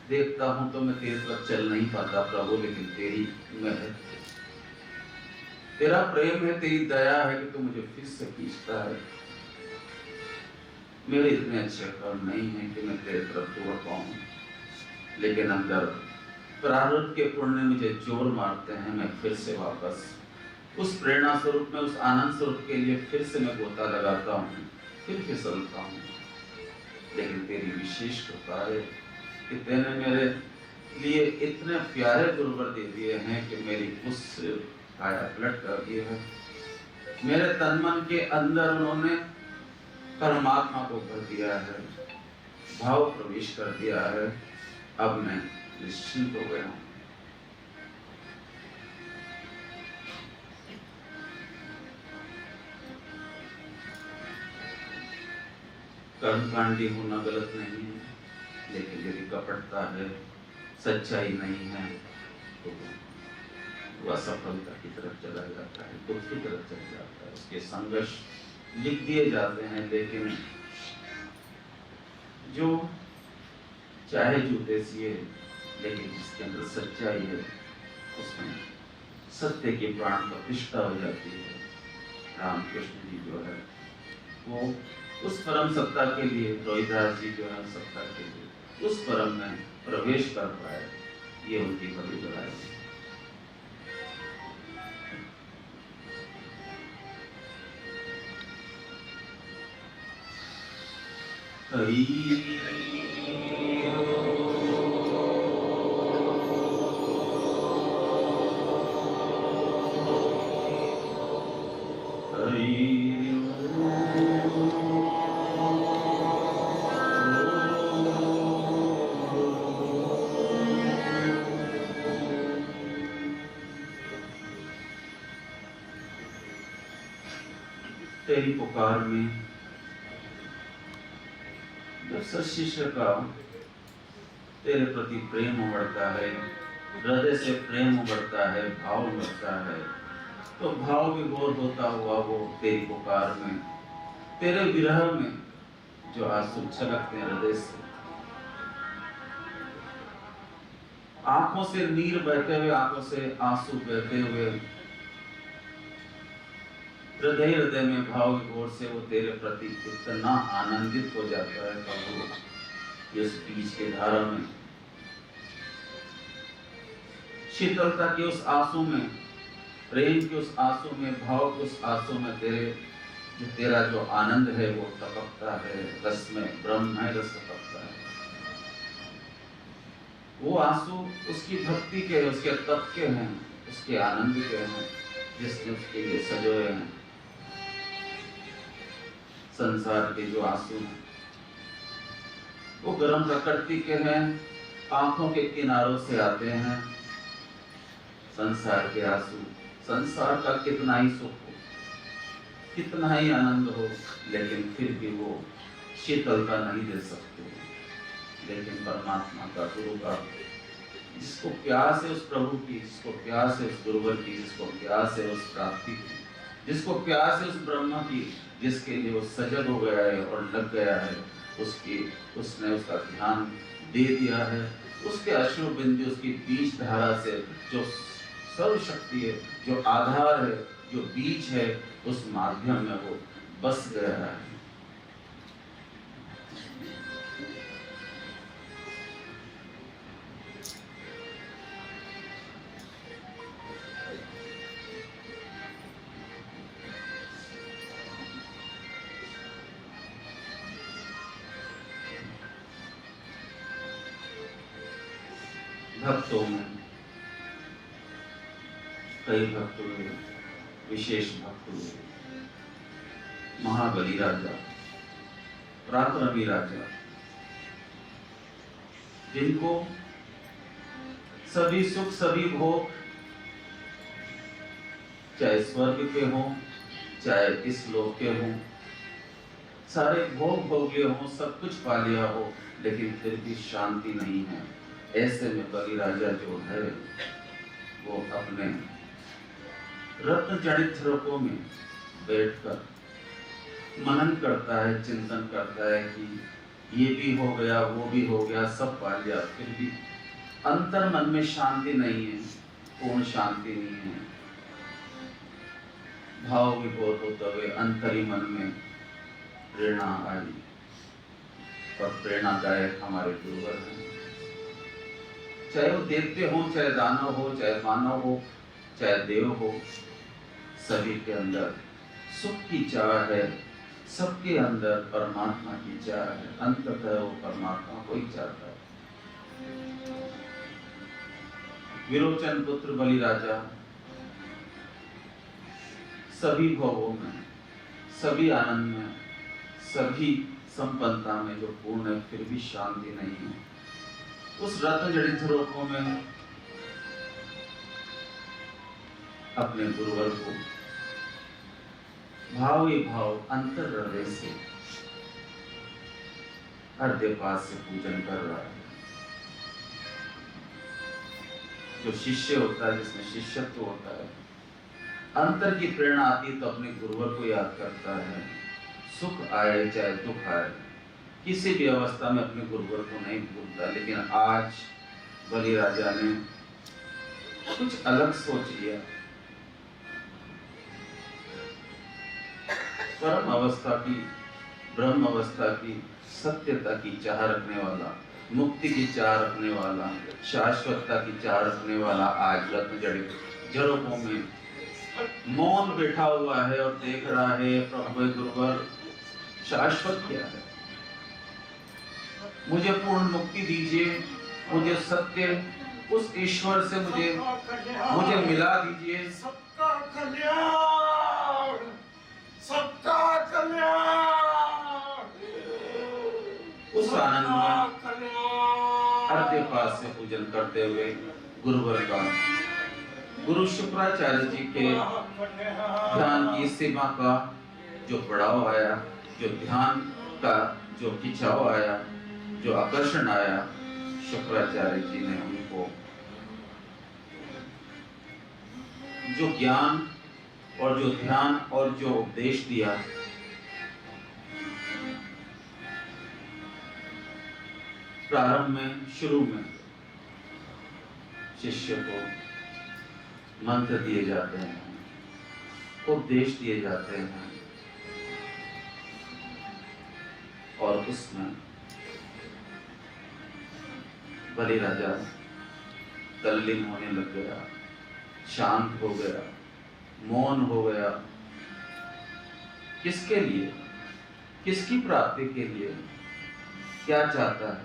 Speaker 3: देखता हूं तो मैं तेरे तरफ चल नहीं पाता प्रभु, लेकिन तेरी मेहर, तेरा प्रेम है, तेरी दया है कि तू मुझे फिर से खींचता है। मेरे इतने अच्छे कर्म नहीं है कि मैं तेरे तरफ दौड़ पाऊं, लेकिन अंदर प्रारब्ध के पुण्य मुझे जोर मारते हैं। मैं फिर से वापस उस प्रेरणा स्वरूप में, उस आनंद स्वरूप के लिए फिर से मैं गोता लगाता हूँ, फिर फिसलता हूँ। लेकिन तेरी विशेष कृपा है कि तेने मेरे लिए इतने प्यारे गुरुवर दे दिए हैं कि मेरी उस काया पलट कर दी है। मेरे तन मन के अंदर उन्होंने परमात्मा को भर दिया है, भाव प्रवेश कर दिया है। अब मैं निश्चिंत हो गया हूँ। कर्मकांडी होना गलत नहीं है, लेकिन यदि कपटता है, सच्चाई नहीं है, तो वो असफलता की तरफ चला जाता है, दुख की तरफ चला जाता है। उसके संघर्ष लिख दिए जाते हैं, लेकिन जो चाहे जूते सिए, लेकिन जिसके अंदर सच्चाई है, उसमें सत्य की प्राण प्रतिष्ठा हो जाती है। रामकृष्ण जी जो है वो उस परम सत्ता के लिए, रोहिदास जी जो है सत्ता के लिए उस परम में प्रवेश कर पाए, ये उनकी बड़ी बड़ाई है। तेरी पुकार में जब सशिष्य का तेरे प्रति प्रेम उमड़ता है, हृदय से प्रेम उमड़ता है, भाव उमड़ता है, तो भाव विभोर होता हुआ वो तेरी पुकार में, तेरे विरह में जो आंसू छलकते हैं हृदय से, आंखों से नीर बहते हुए, आंखों से आंसू बहते हुए, हृदय हृदय में भाव विभोर से वो तेरे प्रति इतना आनंदित हो जाता है प्रभु। इस बीच के धारा में, शीतलता के उस आंसू में, प्रेम के उस आंसू में, भाव के उस आंसू में तेरा जो आनंद है वो टपकता है, रस में ब्रह्म रस टपकता है। वो आंसू उसकी भक्ति के, उसके तप के हैं, उसके आनंद के हैं, जिसने उसके लिए सजोए हैं। संसार के जो आंसू हैं वो गर्म प्रकृति के हैं, आंखों के किनारों से आते हैं। संसार के आंसू, संसार का कितना ही सुख हो, कितना ही आनंद हो, लेकिन फिर भी वो शीतलता नहीं दे सकते। लेकिन परमात्मा का, गुरु का, जिसको प्यास है उस प्रभु की, जिसको प्यास है उस गुरुवर की, जिसको प्यास है उस प्राप्ति की, जिसको प्यास है उस ब्रह्म की, जिसके लिए वो सजग हो गया है और लग गया है, उसने उसका ध्यान दे दिया है। उसके अश्रु बिंदु, उसकी बीज धारा से जो सर्वशक्ति है, जो आधार है, जो बीज है, उस माध्यम में वो बस गया है। भक्तों में कई भक्त हुए, विशेष भक्त हुए। महाबली राजा, पराक्रमी राजा, जिनको सभी सुख, सभी भोग, चाहे स्वर्ग के हों, चाहे इस लोक के हों, सारे भोग भोग लिए हों, सब कुछ पा लिया हो, लेकिन फिर भी शांति नहीं है। ऐसे में बलि राजा जो है वो अपने रत्न जड़ित झरोकों में बैठकर मनन करता है, चिंतन करता है कि ये भी हो गया, वो भी हो गया, सब पा लिया, फिर भी अंतर मन में शांति नहीं है, पूर्ण शांति नहीं है। भाव विभोर होते हुए अंतरी मन में प्रेरणा आई और प्रेरणादायक हमारे गुरुवर हैं। चाहे वो देवते हो, चाहे दानव हो, चाहे मानव हो, चाहे देव हो, सभी के अंदर सुख की चाह है, सबके अंदर परमात्मा की चाह है। अंततः वो परमात्मा को ही चाहता है। विरोचन पुत्र बलि राजा सभी भोगों में, सभी आनंद में, सभी संपन्नता में जो पूर्ण है, फिर भी शांति नहीं है। उस रत्न जड़ित रूपों में अपने गुरुवर को भाव ही भाव अंतर हृदय से हृदयपात से पूजन कर रहा है। जो शिष्य होता है, जिसमें शिष्यत्व होता है, अंतर की प्रेरणा आती तो अपने गुरुवर को याद करता है। सुख आए चाहे दुख आए, किसी भी अवस्था में अपने गुरुवर को नहीं भूलता। लेकिन आज बलि राजा ने कुछ अलग सोच लिया। परम अवस्था की, ब्रह्म अवस्था की, सत्यता की चाह रखने वाला, मुक्ति की चाह रखने वाला, शाश्वतता की चाह रखने वाला आज रत्न जड़ित जड़ों में मौन बैठा हुआ है और देख रहा है, प्रभु गुरुवर शाश्वत क्या है, मुझे पूर्ण मुक्ति दीजिए, मुझे सत्य उस ईश्वर से मुझे मिला दीजिए।
Speaker 2: सबका कल्याण, सबका कल्याण,
Speaker 3: उस आनंद में हृदयपात से पूजन करते हुए गुरुवर का, गुरु शुक्राचार्य जी के ध्यान की सीमा का जो बढ़ाव आया, जो ध्यान का जो खिंचाव आया, जो आकर्षण आया, शुक्राचार्य जी ने उनको जो ज्ञान और जो ध्यान और जो उपदेश दिया, प्रारंभ में, शुरू में शिष्य को मंत्र दिए जाते हैं, उपदेश दिए जाते हैं और उसमें बलि राजा तल्लीन होने लग गया, शांत हो गया, मौन हो गया। किसके लिए, किसकी प्राप्ति के लिए, क्या चाहता है?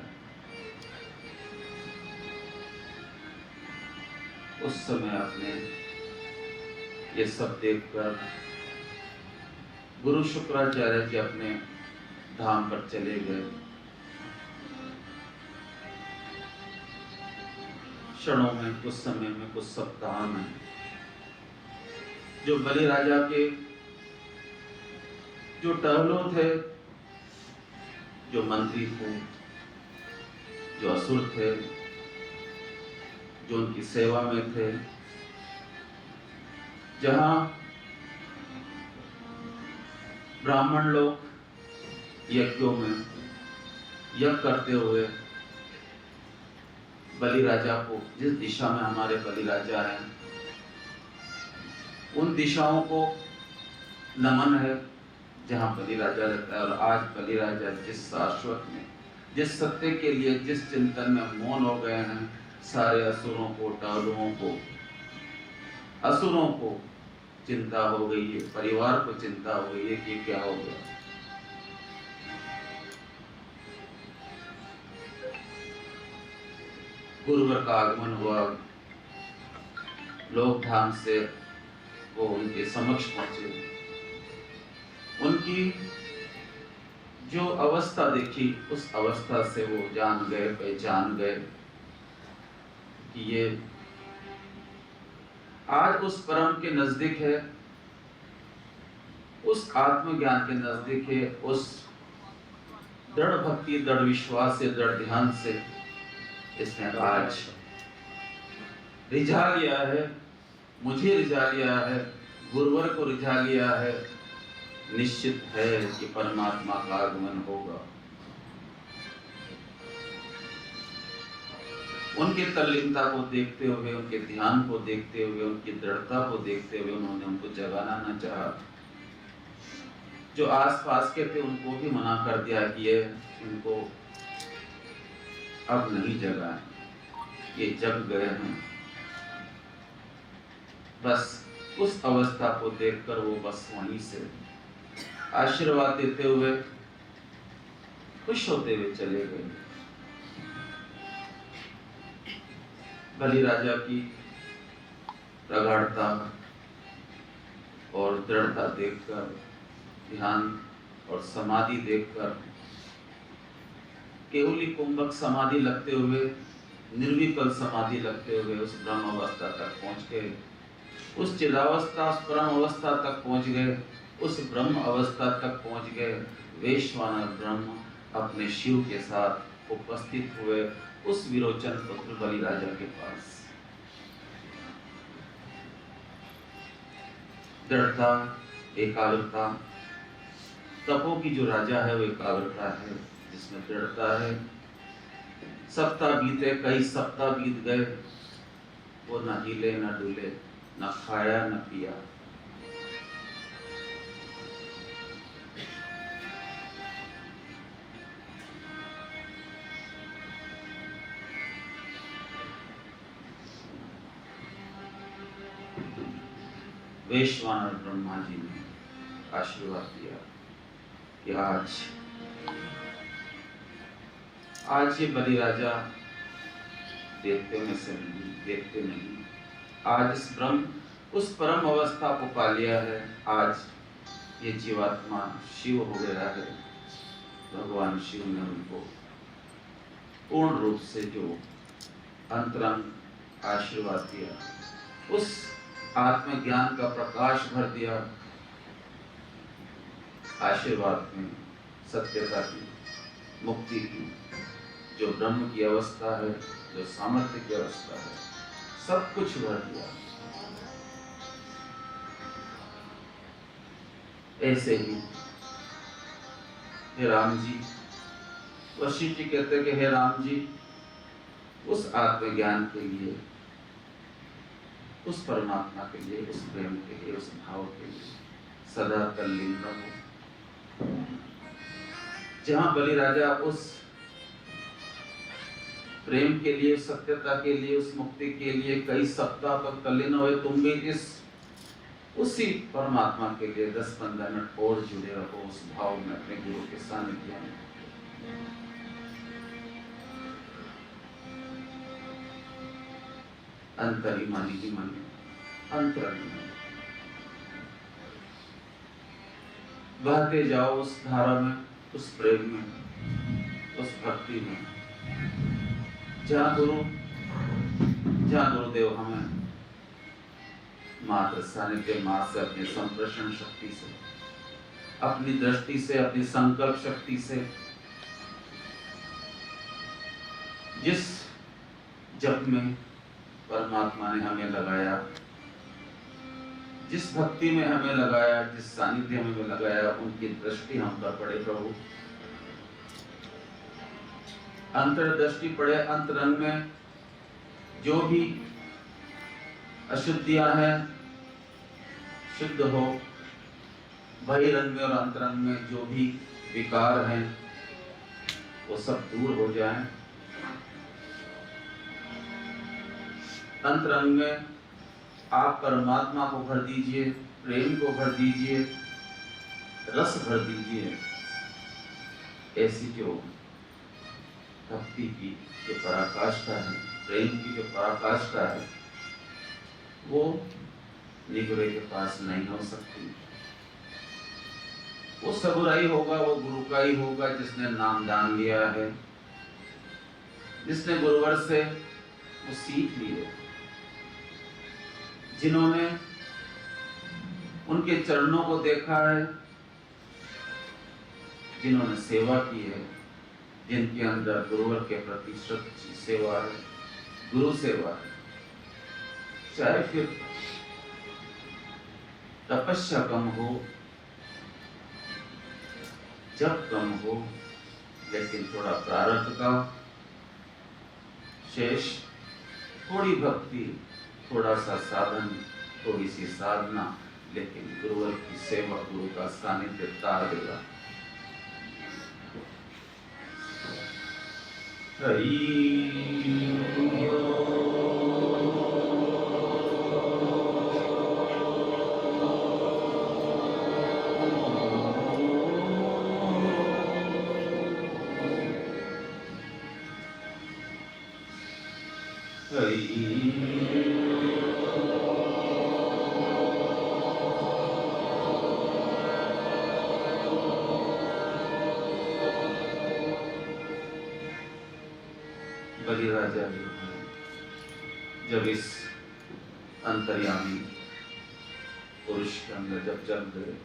Speaker 3: उस समय आपने ये सब देखकर गुरु शुक्राचार्य जी अपने धाम पर चले गए। क्षणों में, कुछ समय में, कुछ सप्ताह में जो बलि राजा के जो टहलों थे, जो मंत्री थे, जो असुर थे, जो उनकी सेवा में थे, जहां ब्राह्मण लोग यज्ञों में यज्ञ करते हुए बलि राजा को, जिस दिशा में हमारे बलि राजा हैं, उन दिशाओं को नमन है जहां बलि राजा रहता है। और आज बलि राजा जिस शाश्वत में, जिस सत्य के लिए, जिस चिंतन में मौन हो गए हैं, सारे असुरों को, टालुओं को, असुरों को चिंता हो गई है, परिवार को चिंता हो गई है कि क्या हो गया। गुरुवर का आगमन हुआ, लोग धाम से वो उनके समक्ष पहुंचे, उनकी जो अवस्था देखी, उस अवस्था से वो जान गए, पहचान गए कि ये आज उस परम के नजदीक है, उस आत्मज्ञान के नजदीक है, उस दृढ़ भक्ति, दृढ़ विश्वास से, दृढ़ ध्यान से इसने आज रिझा लिया है, मुझे रिझा लिया है, गुरुवर को रिझा लिया है। निश्चित है कि परमात्मा का आगमन होगा। उनके तल्लीनता को देखते हुए, उनके ध्यान को देखते हुए, उनकी दृढ़ता को देखते हुए उन्होंने उनको जगाना न चाहा। जो आसपास के थे उनको भी मना कर दिया कि ये इनको अब नहीं जगाएं, ये जग गए हैं। बस उस अवस्था को देखकर वो बस वहीं से आशीर्वाद देते हुए, खुश होते हुए चले गए। बलि राजा की प्रगाढ़ता और दृढ़ता देखकर, ध्यान और समाधि देखकर, केवली कुंभक समाधि लगते हुए, निर्विकल समाधि लगते हुए उस ब्रह्म अवस्था तक पहुंच गए, उस चिदावस्था, उस परम अवस्था तक पहुंच गए, उस ब्रह्म अवस्था तक पहुंच गए। वैश्वानर ब्रह्म अपने शिव के साथ उपस्थित हुए उस विरोचन पुत्र बलि राजा के पास। दृढ़ता, एकाग्रता, तपो की जो राजा है वो एकाग्रता है, जिसमें दृढ़ता है। सप्ताह बीते, कई सप्ताह बीत गए, वो न हिले न डुले, न खाया न पिया। वैश्वानर ब्रह्मा जी ने आशीर्वाद दिया कि आज ये बलि राजा देखते में से नहीं, देखते नहीं, आज इस ब्रह्म उस परम अवस्था को पा लिया है। आज ये जीवात्मा शिव हो गया है। भगवान शिव ने उनको पूर्ण रूप से जो अंतरंग आशीर्वाद दिया, उस आत्मज्ञान का प्रकाश भर दिया। आशीर्वाद में सत्यता की, मुक्ति की, जो ब्रह्म की अवस्था है, जो सामर्थ्य की अवस्था है, सब कुछ भर दिया। ऐसे ही हे राम जी, वशिष्ठ जी कहते हैं कि हे राम जी, उस आत्मज्ञान के लिए, उस परमात्मा के लिए, उस प्रेम के लिए, उस भाव के लिए सदा तल्लीन रहो। जहां बलि राजा उस प्रेम के लिए, सत्यता के लिए, उस मुक्ति के लिए कई सप्ताह तक तल्लीन हुए, तुम भी उसी परमात्मा के लिए 10-15 मिनट और जुड़े रहो उस भाव में, अपने गुरु के सानिध्य में। अंतरिमानी की मन, अंतरिमानी बहते जाओ उस धारा में, उस प्रेम में, उस भक्ति में, जहाँ गुरुदेव हमें मात्र सानिध्य मात्र से, अपनी संप्रेषण शक्ति से, अपनी दृष्टि से, अपनी संकल्प शक्ति से, जिस जप में परमात्मा ने हमें लगाया, जिस भक्ति में हमें लगाया, जिस सानिध्य में हमें लगाया, उनकी दृष्टि हम पर पड़े प्रभु। अंतर्दृष्टि पड़े, अंतरंग में जो भी अशुद्धियां हैं शुद्ध हो, बहिरंग में और अंतरंग में जो भी विकार हैं वो सब दूर हो जाएं। अंतरंग में आप परमात्मा को भर दीजिए, प्रेम को भर दीजिए, रस भर दीजिए। ऐसी जो भक्ति की जो पराकाष्ठा है, प्रेम की जो पराकाष्ठा है, वो निगुरे के पास नहीं हो सकती। वो सगुराई होगा, वो गुरु का ही होगा जिसने नाम दान लिया है, जिसने गुरुवर से वो सीख लिए, जिन्होंने उनके चरणों को देखा है, जिन्होंने सेवा की है, जिनके अंदर गुरुवर के प्रति सच्ची सेवा है, गुरु सेवा है। चाहे फिर तपस्या कम हो, जप कम हो, लेकिन थोड़ा प्रारब्ध का, शेष थोड़ी भक्ति, थोड़ा सा साधन, थोड़ी सी साधना, लेकिन गुरुवर की सेवा, गुरु का सानिध्य तार देगा। बलिराजा जो है, जब इस अंतर्यामी पुरुष के अंदर जब जग गए,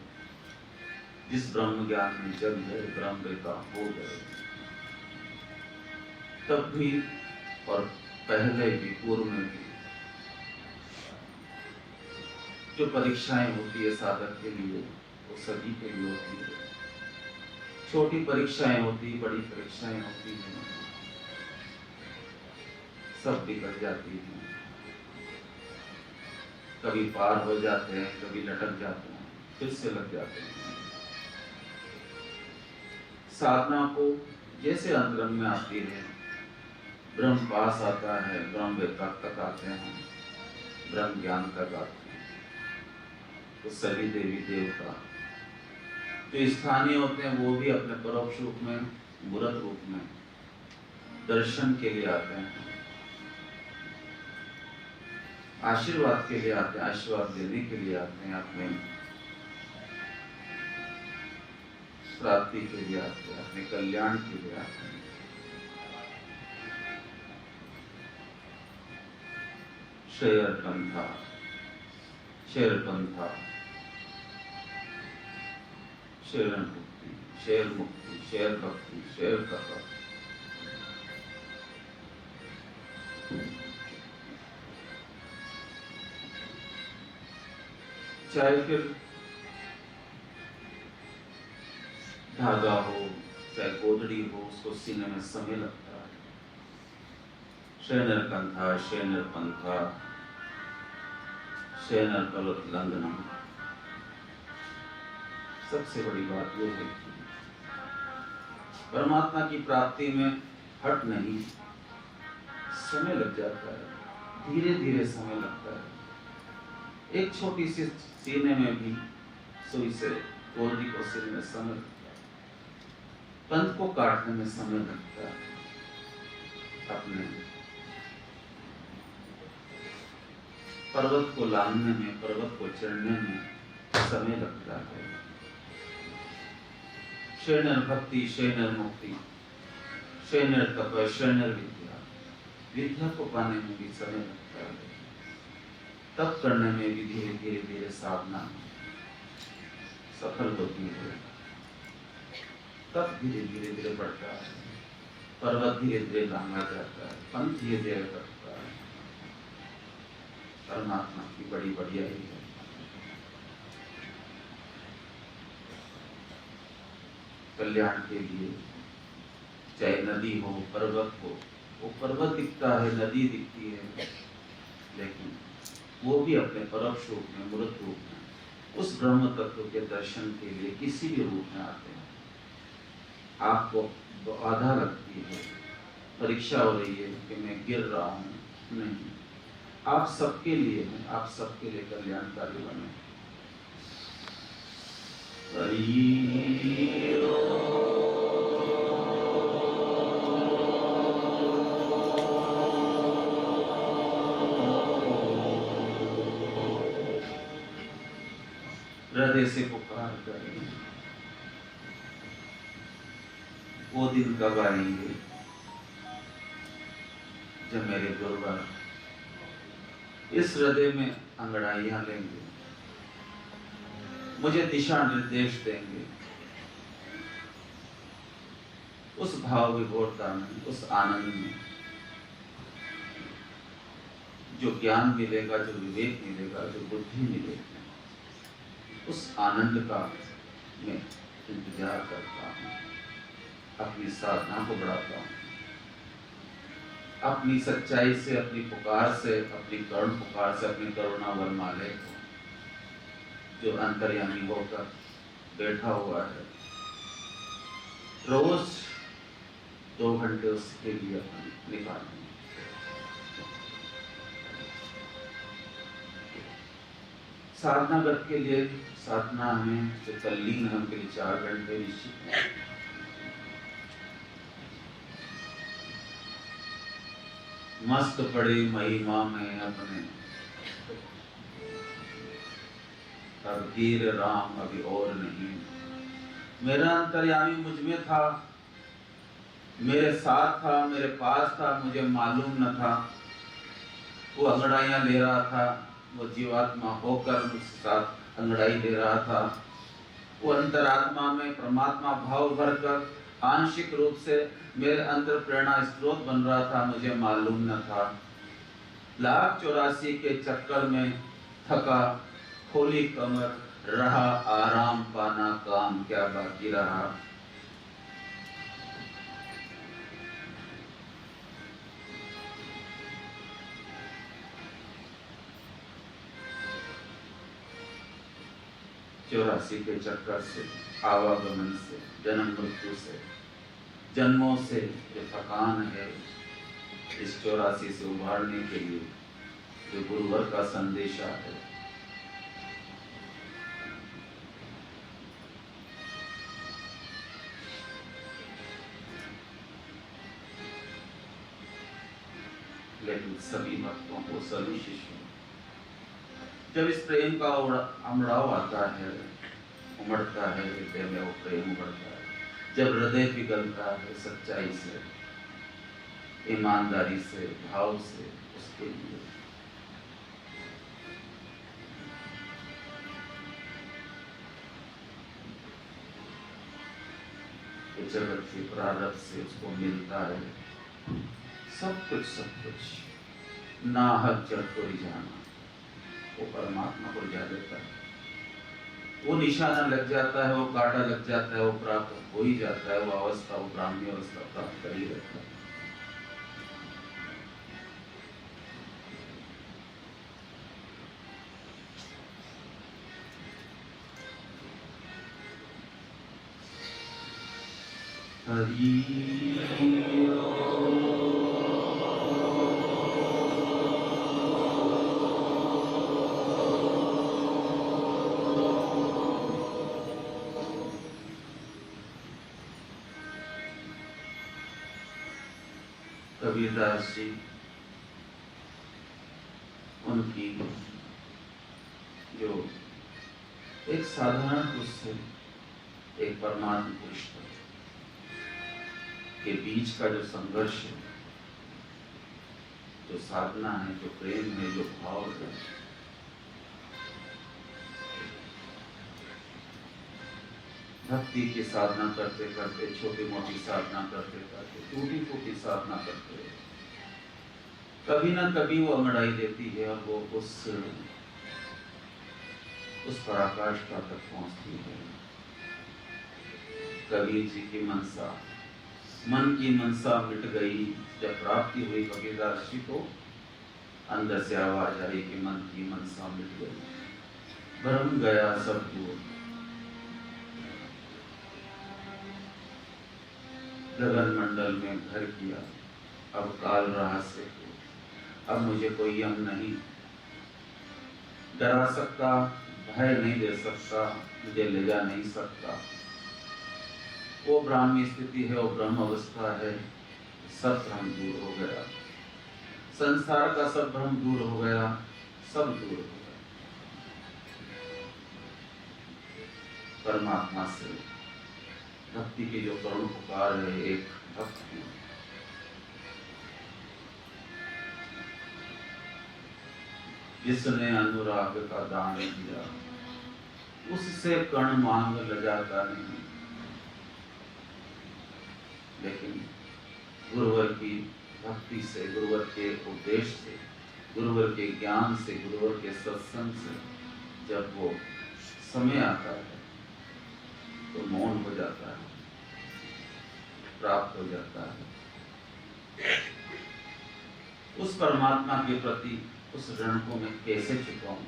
Speaker 3: जिस ब्रह्म ज्ञान में जग गए, ब्रह्मवेता हो गए, तब भी और पहले भी, पूर्व में भी जो परीक्षाएं होती है साधक के लिए, वो सभी के लिए होती है। छोटी परीक्षाएं होती, बड़ी परीक्षाएं होती हैं, सब बिगड़ जाती हैं। कभी पार हो जाते हैं, कभी लटक जाते हैं, फिर से लग जाते हैं। साधना को जैसे अंतरंग में आती है, ब्रह्म पास आता है, ब्रह्म वेता तक आते हैं, ब्रह्म ज्ञान तक आते हैं, तो सभी देवी देवता जो स्थानीय होते हैं, वो भी अपने परोक्ष रूप में, मूर्त रूप में दर्शन के लिए आते हैं, आशीर्वाद के लिए आते हैं, आशीर्वाद देने के लिए आते हैं, अपने प्राप्ति के लिए आते हैं, अपने कल्याण के लिए आते हैं। शेरपंथा, शेरपंथा, शेर मुक्ति, शेर मुक्ति, शेर भक्ति, शेर तप। चाहे फिर धागा हो, चाहे गोदड़ी हो, उसको सीने में समय लगता है। शेनर कंथा, शेनर पंथा, शेनर कलत लंदनम। सबसे बड़ी बात यह है कि परमात्मा की प्राप्ति में हट नहीं, समय लग जाता है, धीरे धीरे समय लगता है। एक छोटी सी सीने में भी सुई से गोदड़ी को सीने में समय लगता है, पंथ को काटने में समय लगता है, अपने पर्वत को लांघने में, पर्वत को चढ़ने में समय लगता है। शेनर भक्ति, शेनर मुक्ति, शेनर तप, शेनर विद्या, विद्या को पाने में भी समय लगता है, तप करने में भी धीरे धीरे धीरे साधना सफल होती है, तप धीरे धीरे धीरे बढ़ता है, पर्वत धीरे धीरे लांघा जाता है, पंथ धीरे धीरे करता है। परमात्मा की बड़ी बढ़िया ही है। कल्याण के लिए चाहे नदी हो, पर्वत हो, वो पर्वत दिखता है, नदी दिखती है, लेकिन वो भी अपने परोक्ष रूप में, मूर्त रूप में उस ब्रह्म तत्व के दर्शन के लिए किसी भी रूप में आते हैं। आपको बाधा लगती है, परीक्षा हो रही है कि मैं गिर रहा हूँ, नहीं, आप सबके लिए हैं, आप सबके लिए कल्याणकारी बने। हृदय से पुकार करें, वो दिन कब आएंगे जब मेरे गुरुवर इस हृदय में अंगड़ाइयां लेंगे, मुझे दिशा निर्देश देंगे, उस भाव विभोरता में, उस आनंद में जो ज्ञान मिलेगा, जो विवेक मिलेगा, जो बुद्धि मिलेगी, उस आनंद का मैं इंतजार करता हूँ, अपनी साधना को बढ़ाता हूँ। अपनी सच्चाई से, अपनी पुकार से, अपनी करुण पुकार से, अपनी करुणा वरमाले को जो अंतर्यामी होकर बैठा हुआ है, रोज 2 घंटे उसके लिए अपन निकालें। साधना व्रत के लिए, साधना में जो तल्लीन है उनके लिए 4 घंटे निश्चित है। मस्त पड़ी महिमा में अपने, अब हीर राम अभी और नहीं। मेरा अंतर्यामी मुझ में था, मेरे साथ था, मेरे पास था, मुझे मालूम न था। वो अंगड़ाइयां ले रहा था, वो जीवात्मा होकर मुझसे साथ अंगड़ाई ले रहा था। वो अंतरात्मा में परमात्मा भाव भरकर आंशिक रूप से मेरे अंदर प्रेरणा स्रोत बन रहा था, मुझे मालूम न था। 1,84 के चक्कर में थका, खोली कमर, रहा आराम पाना, काम क्या बाकी रहा। चौरासी के चक्कर से, आवागमन से, जन्म मृत्यु से, जन्मों से जो थकान है, इस 84 से उभारने के लिए जो गुरुवर का संदेशा है, लेकिन सभी भक्तों को, सभी शिष्यों, जब इस प्रेम का अमड़ाव आता है, उमड़ता है हृदय में, वो प्रेम उमड़ता है, जब हृदय पिघलता है सच्चाई से, ईमानदारी से, भाव से, उसके लिए जगत के प्रारब्ध से उसको मिलता है सब कुछ नाहक जड़ को जाना, वो परमात्मा को जा देता है। वो निशाना लग जाता है, वो कांटा लग जाता है, वो प्राप्त हो ही जाता है, वो अवस्था, वो ब्राह्मी अवस्था प्राप्त कर ही रहता है। कबीरदास जी, उनकी जो एक साधारण पुरुष से एक परमात्मा पुरुष के बीच का जो संघर्ष है, जो साधना है, जो प्रेम है, जो भाव है, भक्ति की साधना करते करते, छोटी मोटी साधना करते करते, टूटी फूटी साधना करते, कभी ना कभी वो अंगड़ाई देती है और वो उस पराकाष्ठा तक पहुंचती है। कबीर जी की मनसा, मन की मनसा मिट गई। जब प्राप्ति हुई कबीरदास जी को, अंदर से आवाज आई कि मन की मनसा मिट गई, भ्रम गया सब दूर। गगन मंडल में घर किया, अब काल रहा से, अब मुझे कोई यम नहीं डरा सकता, भय नहीं दे सकता, मुझे ले जा नहीं सकता। वो ब्राह्मी स्थिति है, वो ब्रह्म अवस्था है। सब भ्रम दूर हो गया, संसार का सब भ्रम दूर हो गया, सब दूर हो गया। परमात्मा से भक्ति की जो करुण पुकार है, एक भक्त है, जिसने अनुराग का दान दिया, उससे कण मांग लजाता नहीं। लेकिन गुरुवर की भक्ति से, गुरुवर के उपदेश से, गुरुवर के ज्ञान से, गुरुवर के सत्संग से जब वो समय आता है तो मौन हो जाता है, प्राप्त हो जाता है। उस परमात्मा के प्रति उस ऋण को मैं कैसे चुकाऊं?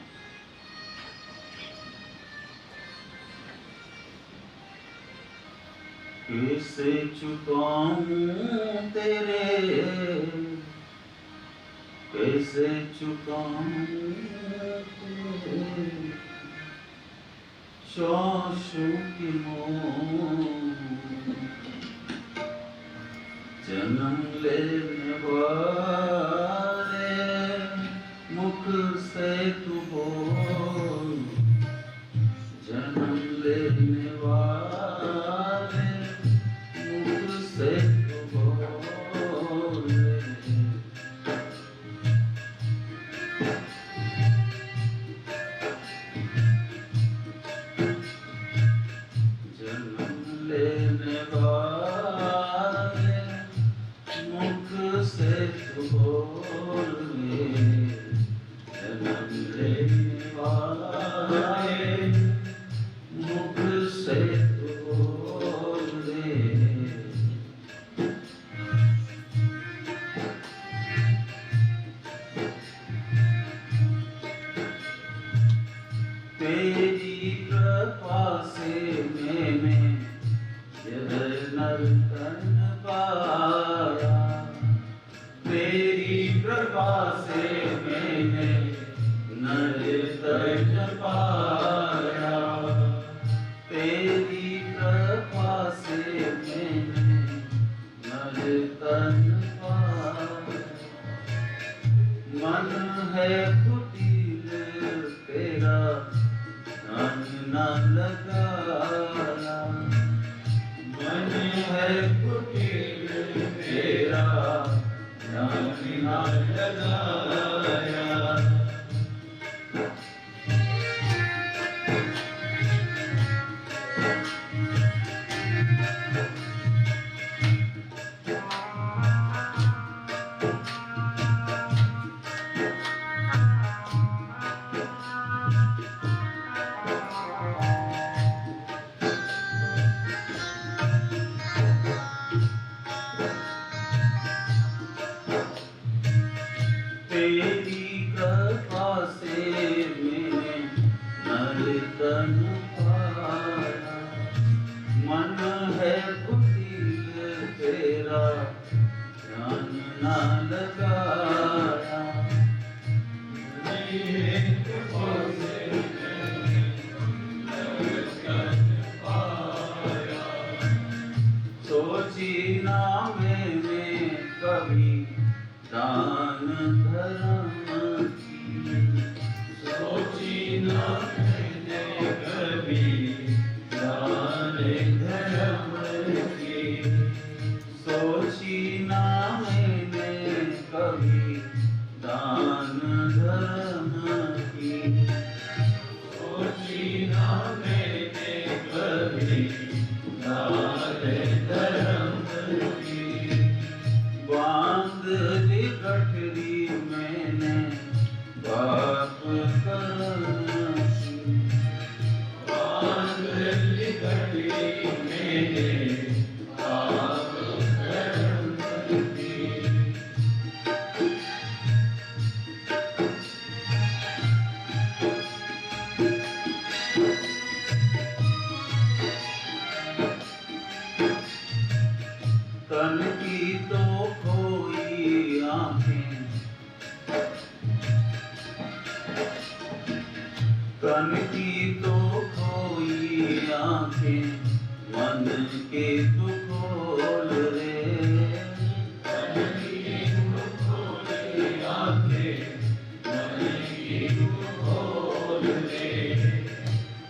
Speaker 3: कैसे चुकाऊं तेरे, कैसे चुकाऊं तेरे शोषों की मोह, जन्म लेने वाले मुख से तू बोल, जन्म लेने वाले मुख से तू बोल। जन्म लेने वाले मुख से तू बोल, जन्म लेने वाले मुख से तू बोल। तेरी कृपा से मैंने यह नर्तन पाया, तेरी कृपा से मैंने नर्तन पाया, तेरी कृपा से मैंने नर्तन पाया। मन है कुटिल तेरा ध्यान न लगाया, मन है कुटिल तेरा ध्यान न लगाया। तेरी कृपा से मैंने नर्तन पाया, मन है कुटिल तेरा ध्यान न लगाया। सोची ना मैंने कभी दान धर्म की, सोची ना मैंने कभी दान धर्म की, सोची ना मैंने कभी दान धर्म की, सोची ना मैंने कभी दान धर्म की। बांध दी गठरी मैंने पाप कर्म की, बांध दी गठरी मैंने पाप कर्म की। तन की तो खोई आंखें, तन की तो खोई आंखें, मन के तू खोल रे, तन की तो खोई आंखें, मन की तू खोल रे,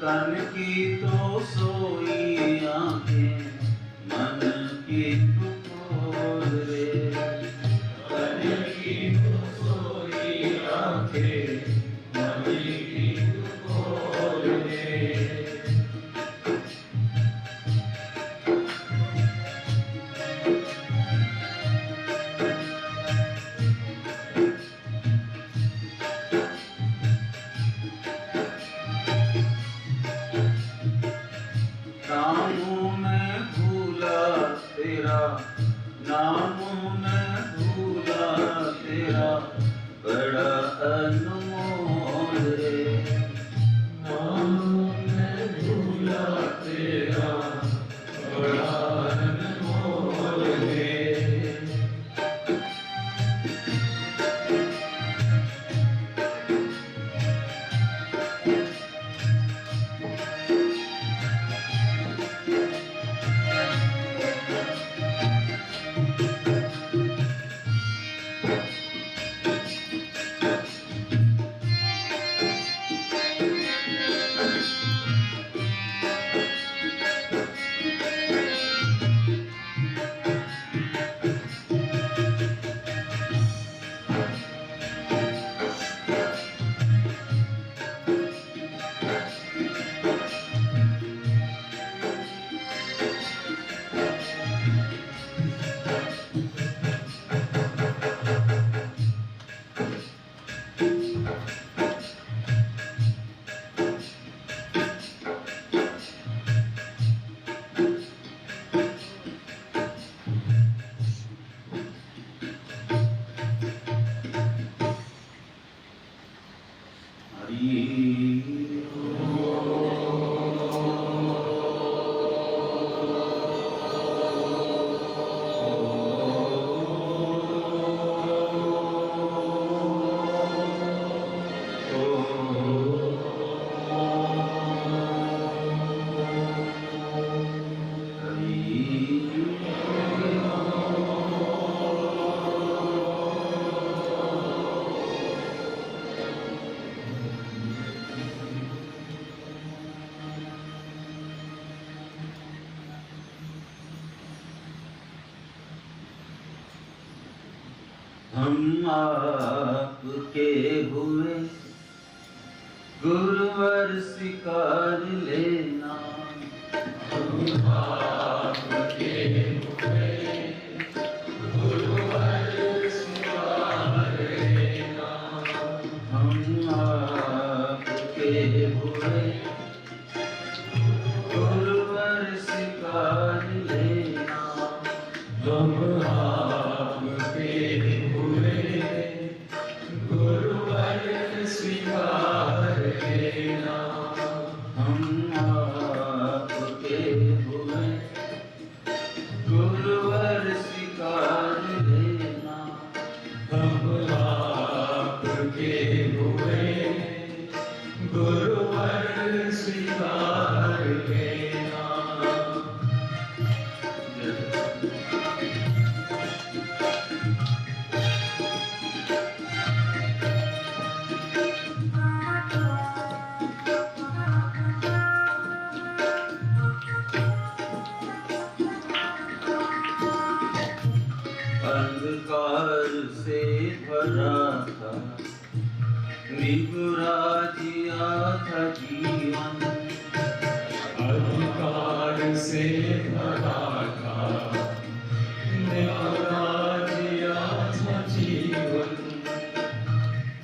Speaker 3: तन की तो सोई आंखें, मन की तू खोल रे, तन की तो सोई आंखें, मन की तू खोल रे। नामों में भूला तेरा, नामों में भूला तेरा, हम आपके हुए गुरुवर स्वीकार लेना।
Speaker 2: हम आपके हुए गुरुवर स्वीकार लेना।
Speaker 3: हम आपके हुए गुरुवर स्वीकार लेना।
Speaker 2: हम आपके हुए गुरुवर स्वीकार लेना।
Speaker 3: हम आपके हुए गुरुवर स्वीकार लेना।
Speaker 2: हम आपके हुए गुरुवर स्वीकार लेना।
Speaker 3: अंधकार से भरा था, निगुरा जिया था जीवन।
Speaker 2: अंधकार से भरा था, निगुरा जिया था जीवन।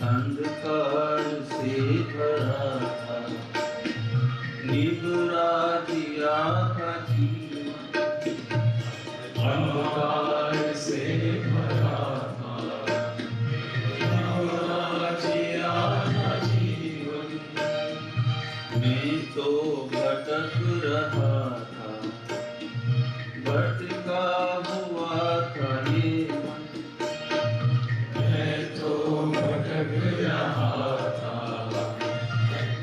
Speaker 3: अंधकार से भरा था, निगुरा जिया था जीवन।
Speaker 2: अंधकार से भरा था, निगुरा जिया था जीवन।
Speaker 3: मैं तो भटक रहा था, भटका हुआ था ये मन।
Speaker 2: मैं तो भटक रहा था,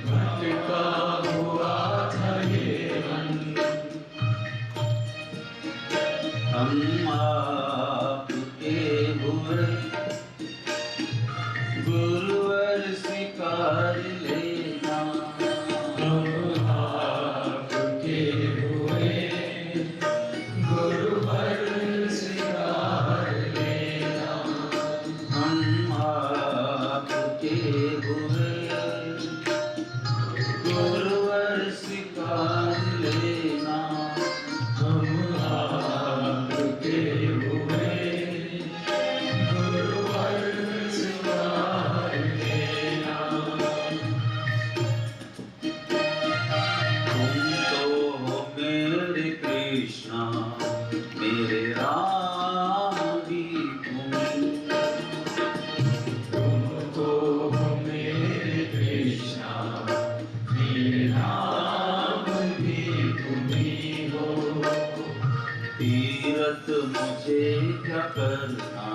Speaker 2: भटका हुआ था ये मन।
Speaker 3: हम आपके हुए गुरुवर स्वीकार लेना।
Speaker 2: हम आपके हुए गुरुवर स्वीकार लेना।
Speaker 3: हम आपके हुए गुरुवर स्वीकार लेना।
Speaker 2: हम आपके हुए गुरुवर स्वीकार लेना।
Speaker 3: तुम तो हो मेरे कृष्णा, मेरे राम भी तुम।
Speaker 2: तुम तो हो मेरे कृष्णा, मेरे नाम भी तुम्ही हो।
Speaker 3: तीरथ मुझे क्या करना,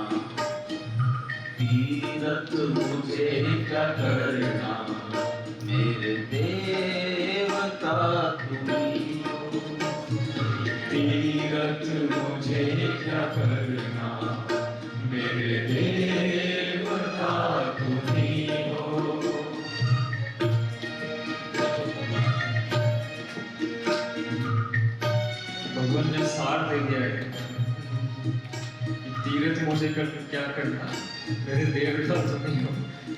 Speaker 3: तीरथ मुझे क्या करना, मेरे देवता तुम्ही हो।
Speaker 2: तीरथ मुझे क्या करना, मेरे देवता तुम्ही हो। भगवान ने सार दे दिया है कि तीर्थ मुझे क्या करना, मेरे देवता तुम्ही हो।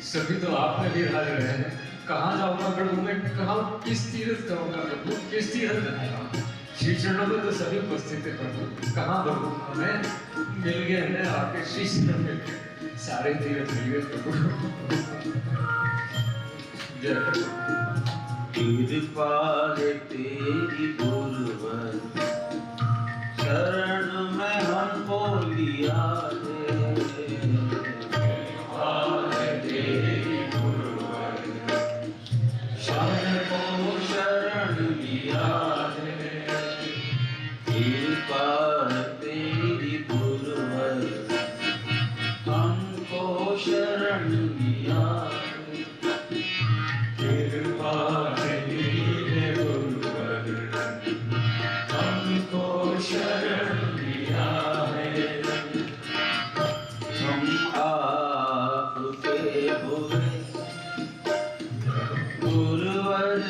Speaker 2: सभी तो आप में भी हाजिर है। कहाँ जाऊंगा प्रभु, मैं कहाँ किस तीर्थ जाऊंगा प्रभु, किस तीर्थ जाऊंगा। श्री चरणों में तो सभी उपस्थित है प्रभु, कहाँ प्रभु हमें मिल गए हैं आपके श्री चरणों में, सारे तीर्थ मिल गए प्रभु। जय प्रभु।
Speaker 3: कृपा है तेरी गुरुवर, शरण में हमको लिया है।
Speaker 2: कृपा है तेरी गुरुवर,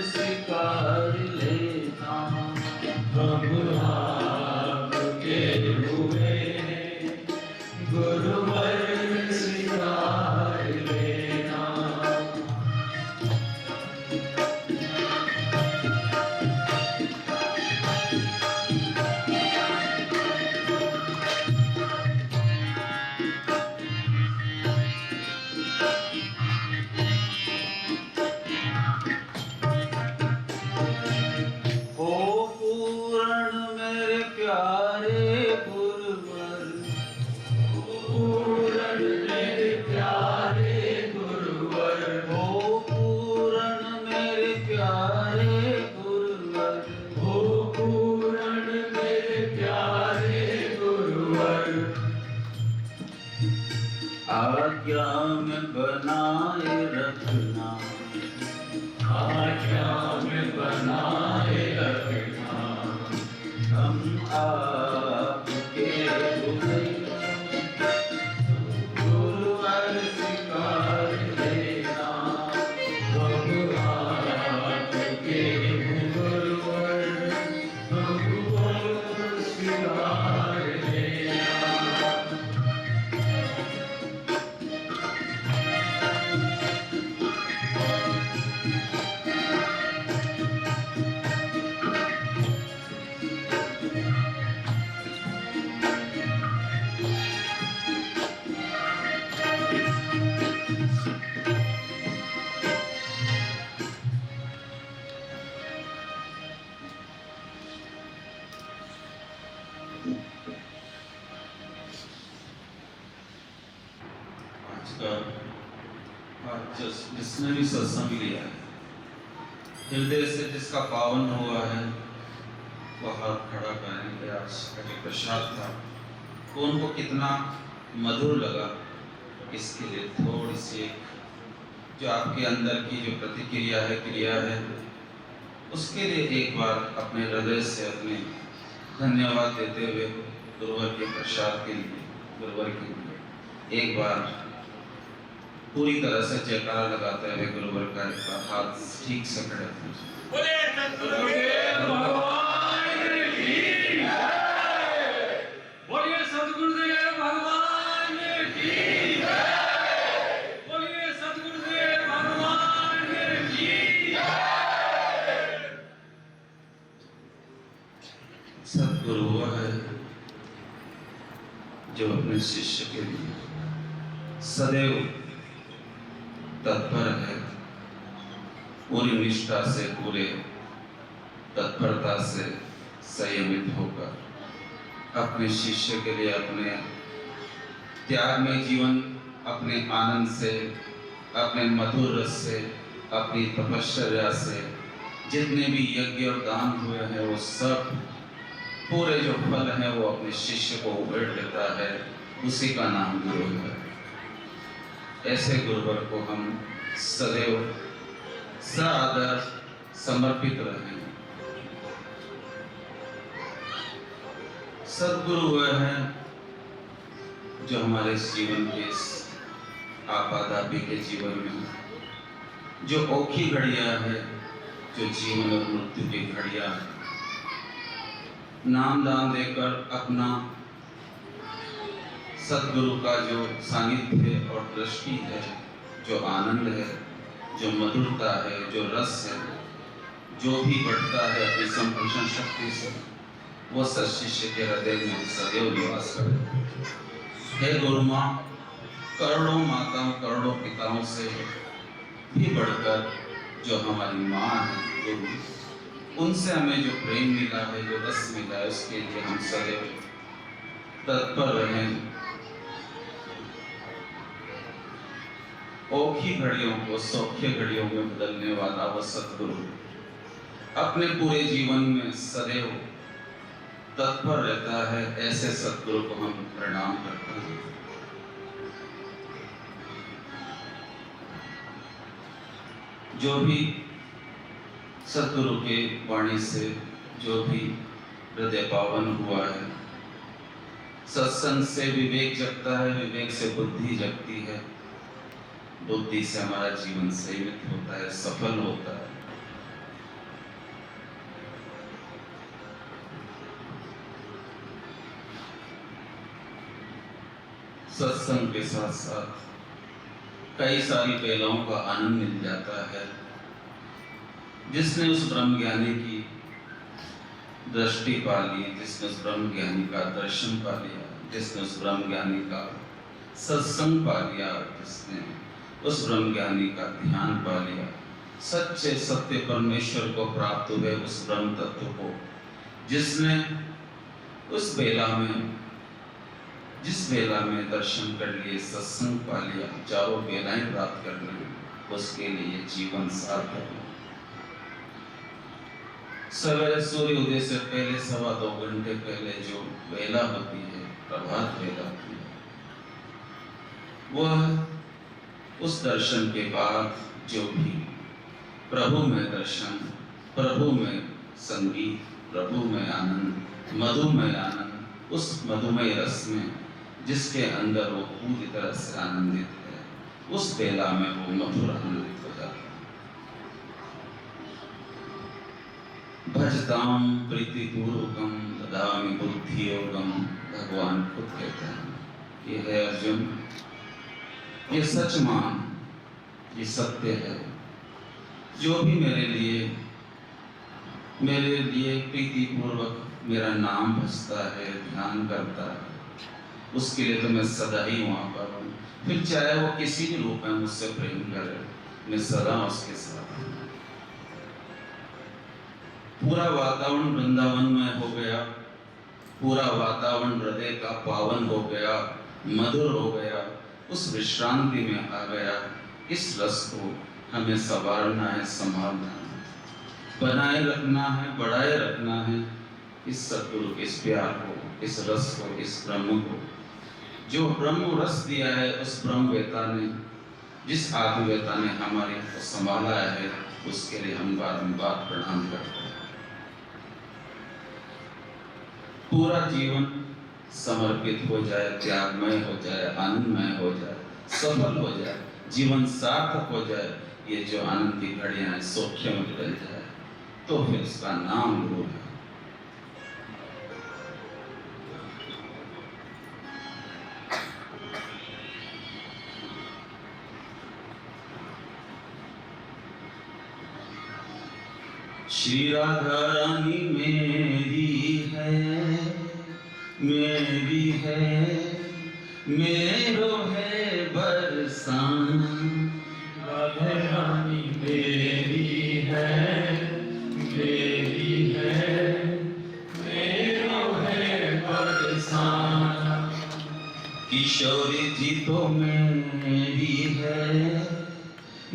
Speaker 3: स्वीकार लेना।
Speaker 2: हम आपके हुए गुरुवर स्वीकार लेना।
Speaker 3: हो पूर्ण मेरे प्यारे गुरुवर,
Speaker 2: पूर्ण मेरे प्यारे गुरुवर,
Speaker 3: हो पूर्ण मेरे प्यारे गुरुवर,
Speaker 2: हो पूर्ण मेरे प्यारे गुरुवर।
Speaker 3: आज्ञा में बनाए रखना,
Speaker 2: आज्ञा में बनाए रखना।
Speaker 3: हम आपके हुए गुरुवर स्वीकार लेना।
Speaker 2: हम आपके गुरुवर, गुरुवर स्वीकार लेना।
Speaker 3: जिसने भी सत्संग लिया है, हृदय से जिसका पावन हुआ है, वह हाथ खड़ा करेंगे। आज का जो प्रसाद था वो उनको कितना मधुर लगा, इसके लिए थोड़ी सी जो आपके अंदर की जो प्रतिक्रिया है, क्रिया है, उसके लिए एक बार अपने हृदय से अपने धन्यवाद देते हुए गुरुवर के प्रसाद के लिए, गुरुवर के लिए एक बार पूरी तरह से जयकारा लगाते हुए गुरुवर का एक बार हाथ ठीक से खड़े थे।
Speaker 2: बोले सतगुरुदेव भगवान की जय। बोलिए सतगुरुदेव भगवान की जय। बोलिए सतगुरुदेव भगवान की जय।
Speaker 3: सतगुरु वह है जो अपने शिष्य के लिए सदैव तत्पर है, पूरी निष्ठा से, पूरे तत्परता से संयमित होकर अपने शिष्य के लिए अपने त्याग में जीवन, अपने आनंद से, अपने मधुर रस से, अपनी तपश्चर्या से जितने भी यज्ञ और दान हुए हैं वो सब पूरे जो फल हैं वो अपने शिष्य को उभेड़ लेता है। उसी का नाम गुरु है। ऐसे गुरुवर को हम सदैव सादर समर्पित रहें। सद्गुरु वह है जो हमारे जीवन के इस आपाधापी के जीवन में जो औखी घड़ियां है, जो जीवन और मृत्यु की घड़ियां है, नाम दान देकर अपना सद्गुरु का जो सानिध्य और दृष्टि है, जो आनंद है, जो मधुरता है, जो रस है, जो भी बढ़ता है अपनी संप्रेषण शक्ति से, वो सत्शिष्य के हृदय में सदैव निवास करे। हे गुरु माँ, करोड़ों माताओं, करोड़ों पिताओं से भी बढ़कर जो हमारी माँ है गुरु, उनसे हमें जो प्रेम मिला है, जो रस मिला है, उसके लिए हम सदैव तत्पर रहें। औखी घड़ियों को सौख्य घड़ियों में बदलने वाला वह सतगुरु अपने पूरे जीवन में सदैव तत्पर रहता है। ऐसे सतगुरु को हम प्रणाम करते हैं। जो भी सतगुरु के वाणी से जो भी हृदय पावन हुआ है, सत्संग से विवेक जगता है, विवेक से बुद्धि जगती है, बुद्धि से हमारा जीवन संयमित होता है, सफल होता है। सत्संग के साथ साथ कई सारी बेलाओं का आनंद मिल जाता है। जिसने उस ब्रह्म ज्ञानी की दृष्टि पा ली, जिसने उस ब्रह्म ज्ञानी का दर्शन पा लिया, जिसने उस ब्रह्म ज्ञानी का सत्संग पा लिया, जिसने उस ब्रह्म ज्ञानी का ध्यान पा लिया, सच्चे सत्य परमेश्वर को प्राप्त हुए उस ब्रह्म तत्व को, जिसने उस बेला में, जिस बेला में दर्शन कर लिए, सत्संग पा लिया, चारों बेलाएं प्राप्त कर ली, उसके लिए जीवन सार्थक है। सवेरे सूर्य उदय से पहले 2.25 घंटे पहले जो बेला होती है, प्रभात बेला होती है, वह उस दर्शन के बाद जो भी प्रभु में दर्शन, प्रभु में संगीत, प्रभु में आनंद, मधुमय आनंद, उस मधुमय रस में जिसके अंदर वो पूरी तरह से आनंदित है, उस बेला में वो मधुर आनंदित हो जाता है। भजताम प्रीतिपूर्वकम ददामि बुद्धि योगम, भगवान खुद कहते हैं कि है अर्जुन, ये सच मान, ये सत्य है, जो भी मेरे लिए प्रीतिपूर्वक मेरा नाम भजता है, ध्यान करता है, उसके लिए तो मैं सदा ही वहां पर हूँ। फिर चाहे वो किसी भी रूप में मुझसे प्रेम करे, मैं सदा उसके साथ हूँ। पूरा वातावरण वृंदावन में हो गया, पूरा वातावरण हृदय का पावन हो गया, मधुर हो गया, उस विश्रांति में आ गया। इस रस को हमें संवारना है, संभालना है, बनाए रखना है, बढ़ाए रखना है। इस सद्गुरु, इस प्यार को, इस रस को, इस ब्रह्म को, जो ब्रह्म रस दिया है, उस ब्रह्मवेता ने, जिस आत्मवेता ने हमारे को संभाला है, उसके लिए हम बार प्रणाम करते हैं। पूरा जीवन समर्पित हो जाए, त्यागमय हो जाए, आनंदमय हो जाए, सफल हो जाए, जीवन सार्थक हो जाए, ये जो आनंद की घड़ियां हैं सौख्य में बदल जाए, तो फिर उसका नाम गुरु है। श्री राधा रानी मेरी है, मेरी है, मेरो है बरसाना।
Speaker 2: राधा रानी मेरी है, मेरी है, मेरो है बरसाना।
Speaker 3: किशोरी जी तो मेरी है,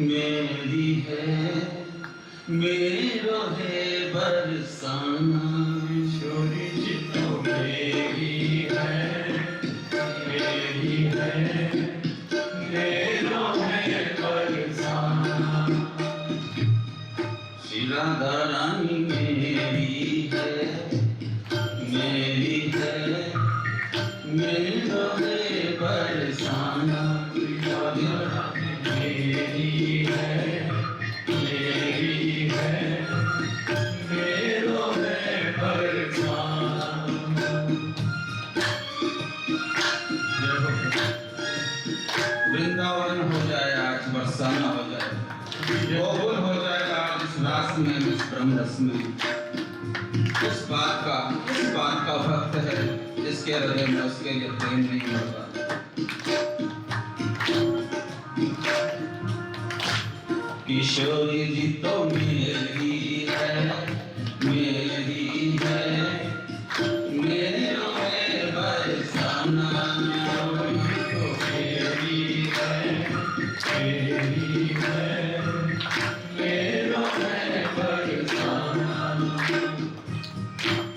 Speaker 3: मेरी है, मेरो है बरसाना।
Speaker 2: किशोरी जी तो मेरी है, मेरी है, मेरो है बरसाना।
Speaker 3: श्री राधा रानी मेरी है, मेरी है, मेरो है बरसाना।
Speaker 2: राधा रानी मेरी है, मेरी है, मेरो है बरसाना।
Speaker 3: वृंदावन हो जाए आज, बरसाना हो जाए, गोकुल हो जाए आज इस रास में, इस ब्रह्म रस में। इस बात का भक्त है जिसके हृदय में उसके लिए प्रेम नहीं होता। किशोरी जी तो मेरी है, मेरी है, मेरो है बरसाना।
Speaker 2: मेरी है, मेरी है, मेरो है बरसाना।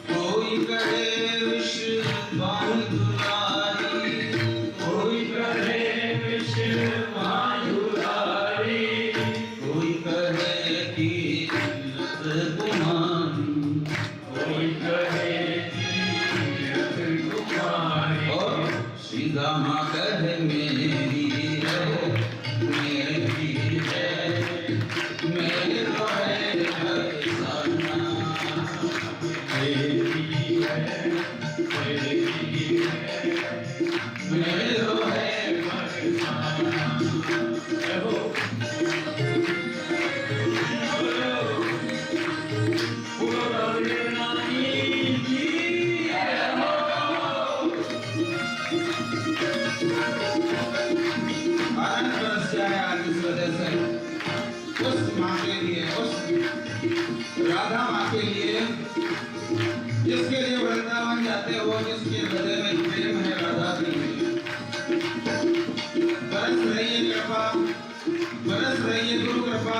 Speaker 3: कोई करे विश्व वायु दुलारी,
Speaker 2: कोई करे विश्व वायु दुलारी,
Speaker 3: कोई कहे कि राधा माँ के लिए, जिसके लिए वृंदावन जाते हो, जिसके हृदय में प्रेम है राधा के लिए, बरस रही है कृपा, बरस रही है गुरु कृपा।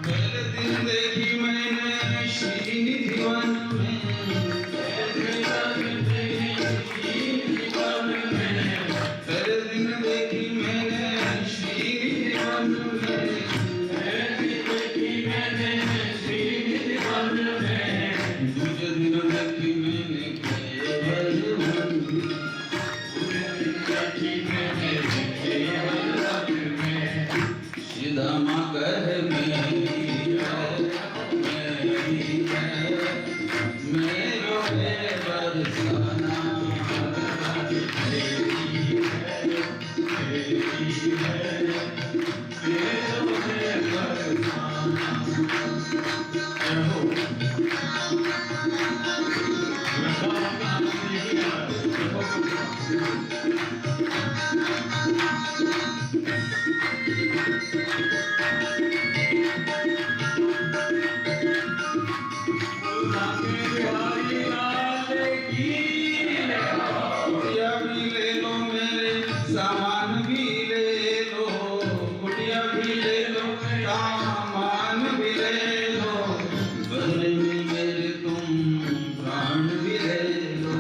Speaker 3: पहले दिन देखी मैंने श्रीनिधि वन में, पहले दिन देखी मैंने श्रीनिधि वन में, दूसरे दिन देखी मैंने केवल सीधा माँ कहे मेरी है, मेरो है बरसाना, कुटिया भी ले लो मेरे, सामान भी ले लो, कुटिया भी ले लो, सामान भी ले लो, बदले में मेरे तुम प्राण भी ले लो,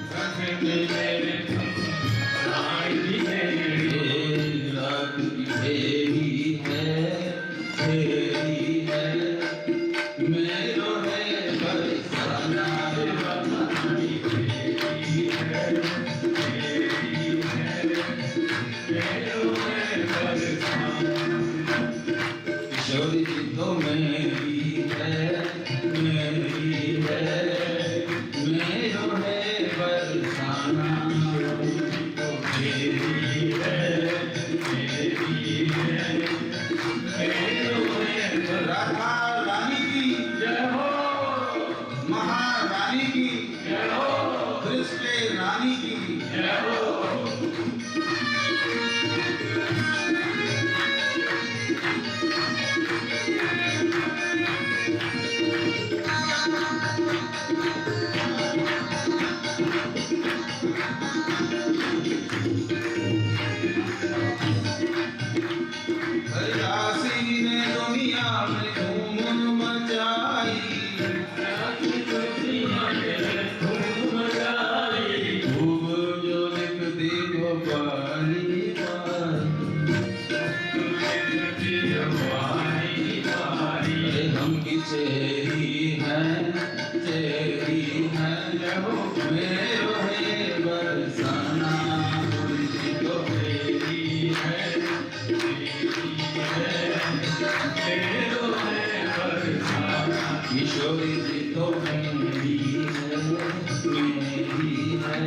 Speaker 3: बदले में मेरे तुम प्राण भी ले लो। रात की फेरी है, मेरो है बरसाना, किशोरी जी तो मेरी है, मेरो है बरसाना, राधा रानी की जय हो, महारानी की जय हो, वृष के रानी की जय हो। हरिदासी ने दुनिया में धूम मचाई, खूब जो लिखती गोपाली अरे हम की चेरी हैं, मेरो है बरसाना, तो मेरी है, किशोरी जी तो मेरी है,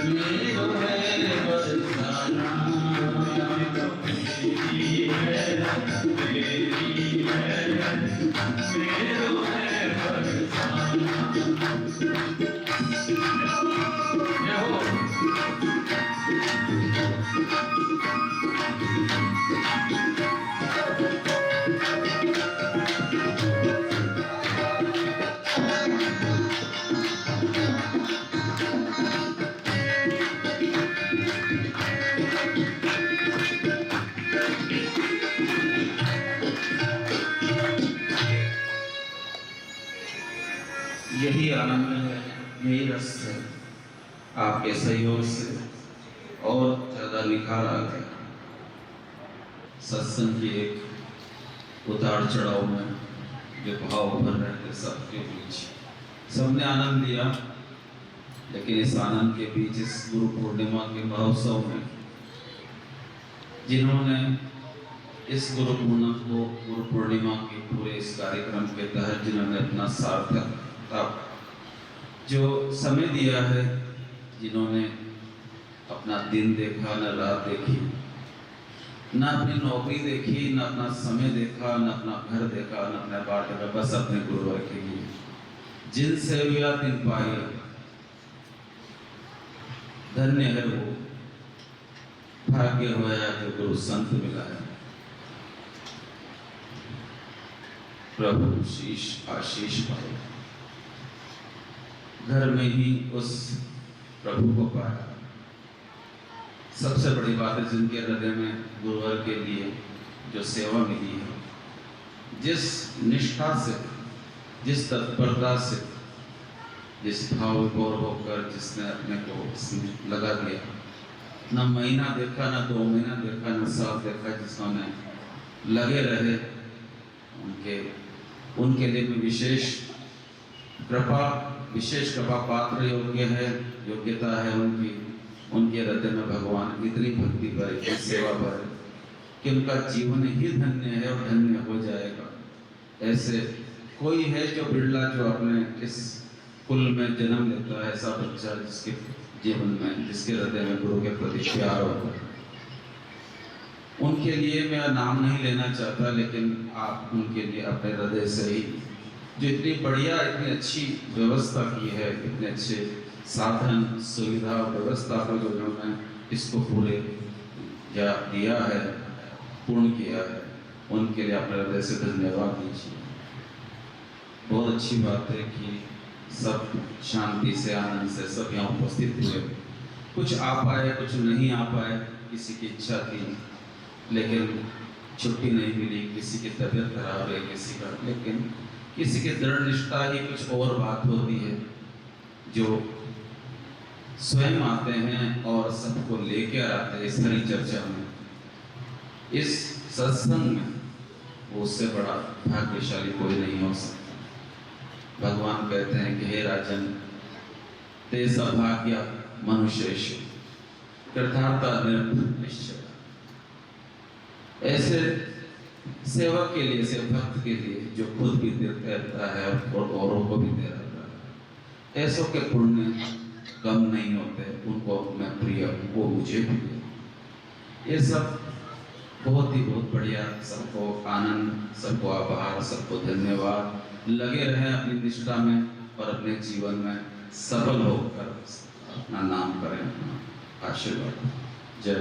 Speaker 3: मेरो है बरसाना, यही आनंद है, यही रस है, आपके सहयोग से और ज्यादा निखार आ गया। सत्संग के एक उतार चढ़ाव में जो भाव भर रहे थे सबके बीच, सबने आनंद लिया, लेकिन इस आनंद के बीच इस गुरु पूर्णिमा के महोत्सव में जिन्होंने इस गुरु पूर्णिमा के पूरे इस कार्यक्रम के तहत जिन्होंने अपना सार्थक जो समय दिया है, जिन्होंने अपना दिन देखा न रात देखी, न अपनी नौकरी देखी, न अपना समय देखा, न अपना घर देखा, न अपना बार देखा, बस अपने गुरुवर के लिए। जिन सेविया तिन पाई, धन्य है वो, भाग्य होया जो गुरु संत मिला है। प्रभु शीश आशीष पाए, घर में ही उस प्रभु को पाया। सबसे बड़ी बात है जिनके हृदय में गुरुवर के लिए जो सेवा मिली है, जिस निष्ठा से, जिस तत्परता से, जिस भाव विभोर होकर जिसने अपने को इसमें लगा दिया, न महीना देखा, न 2 महीना देखा, न साल देखा, जिसमें लगे रहे, उनके लिए भी विशेष कृपा पात्र योग्य है, योग्यता है उनके हृदय में भगवान इतनी भक्ति पर, इतनी सेवा पर कि उनका जीवन ही धन्य है और धन्य हो जाएगा। ऐसे कोई है जो बिरला जो अपने इस कुल में जन्म लेता है, ऐसा बच्चा जिसके जीवन में, जिसके हृदय में गुरु के प्रति प्यार होता है। उनके लिए मैं नाम नहीं लेना चाहता, लेकिन आप उनके लिए अपने हृदय से ही जो इतनी बढ़िया, इतनी अच्छी व्यवस्था की है, इतने अच्छे साधन सुविधा व्यवस्था को जो उन्होंने इसको पूरे या दिया है, पूर्ण किया है, उनके लिए अपने हृदय से धन्यवाद दीजिए। बहुत अच्छी बात है कि सब शांति से, आनंद से सब यहाँ उपस्थित हुए। कुछ आ पाए, कुछ नहीं आ पाए, किसी की इच्छा थी लेकिन छुट्टी नहीं मिली, किसी की तबीयत खराब है, किसी का, लेकिन किसी की दृढ़ निष्ठा ही कुछ और बात होती है, जो स्वयं आते हैं और सबको लेकर आते हैं इस हरी चर्चा में, इस सत्संग में, वो उससे बड़ा भाग्यशाली कोई नहीं हो सकता। भगवान कहते हैं कि हे राजन, ते सौभाग्य मनुष्येषु कृतार्था निश्चय। ऐसे सेवक के लिए, से भक्त के लिए जो खुद भी देता है और औरों को भी दे रहा है, ऐसों के पुण्य कम नहीं होते, उनको मैं प्रिय, वो मुझे प्रिय। ये सब बहुत बढ़िया। सबको आनंद, सबको आभार, सबको धन्यवाद। लगे रहें अपनी निष्ठा में और अपने जीवन में सफल होकर अपना नाम करें, अपना आशीर्वाद। जय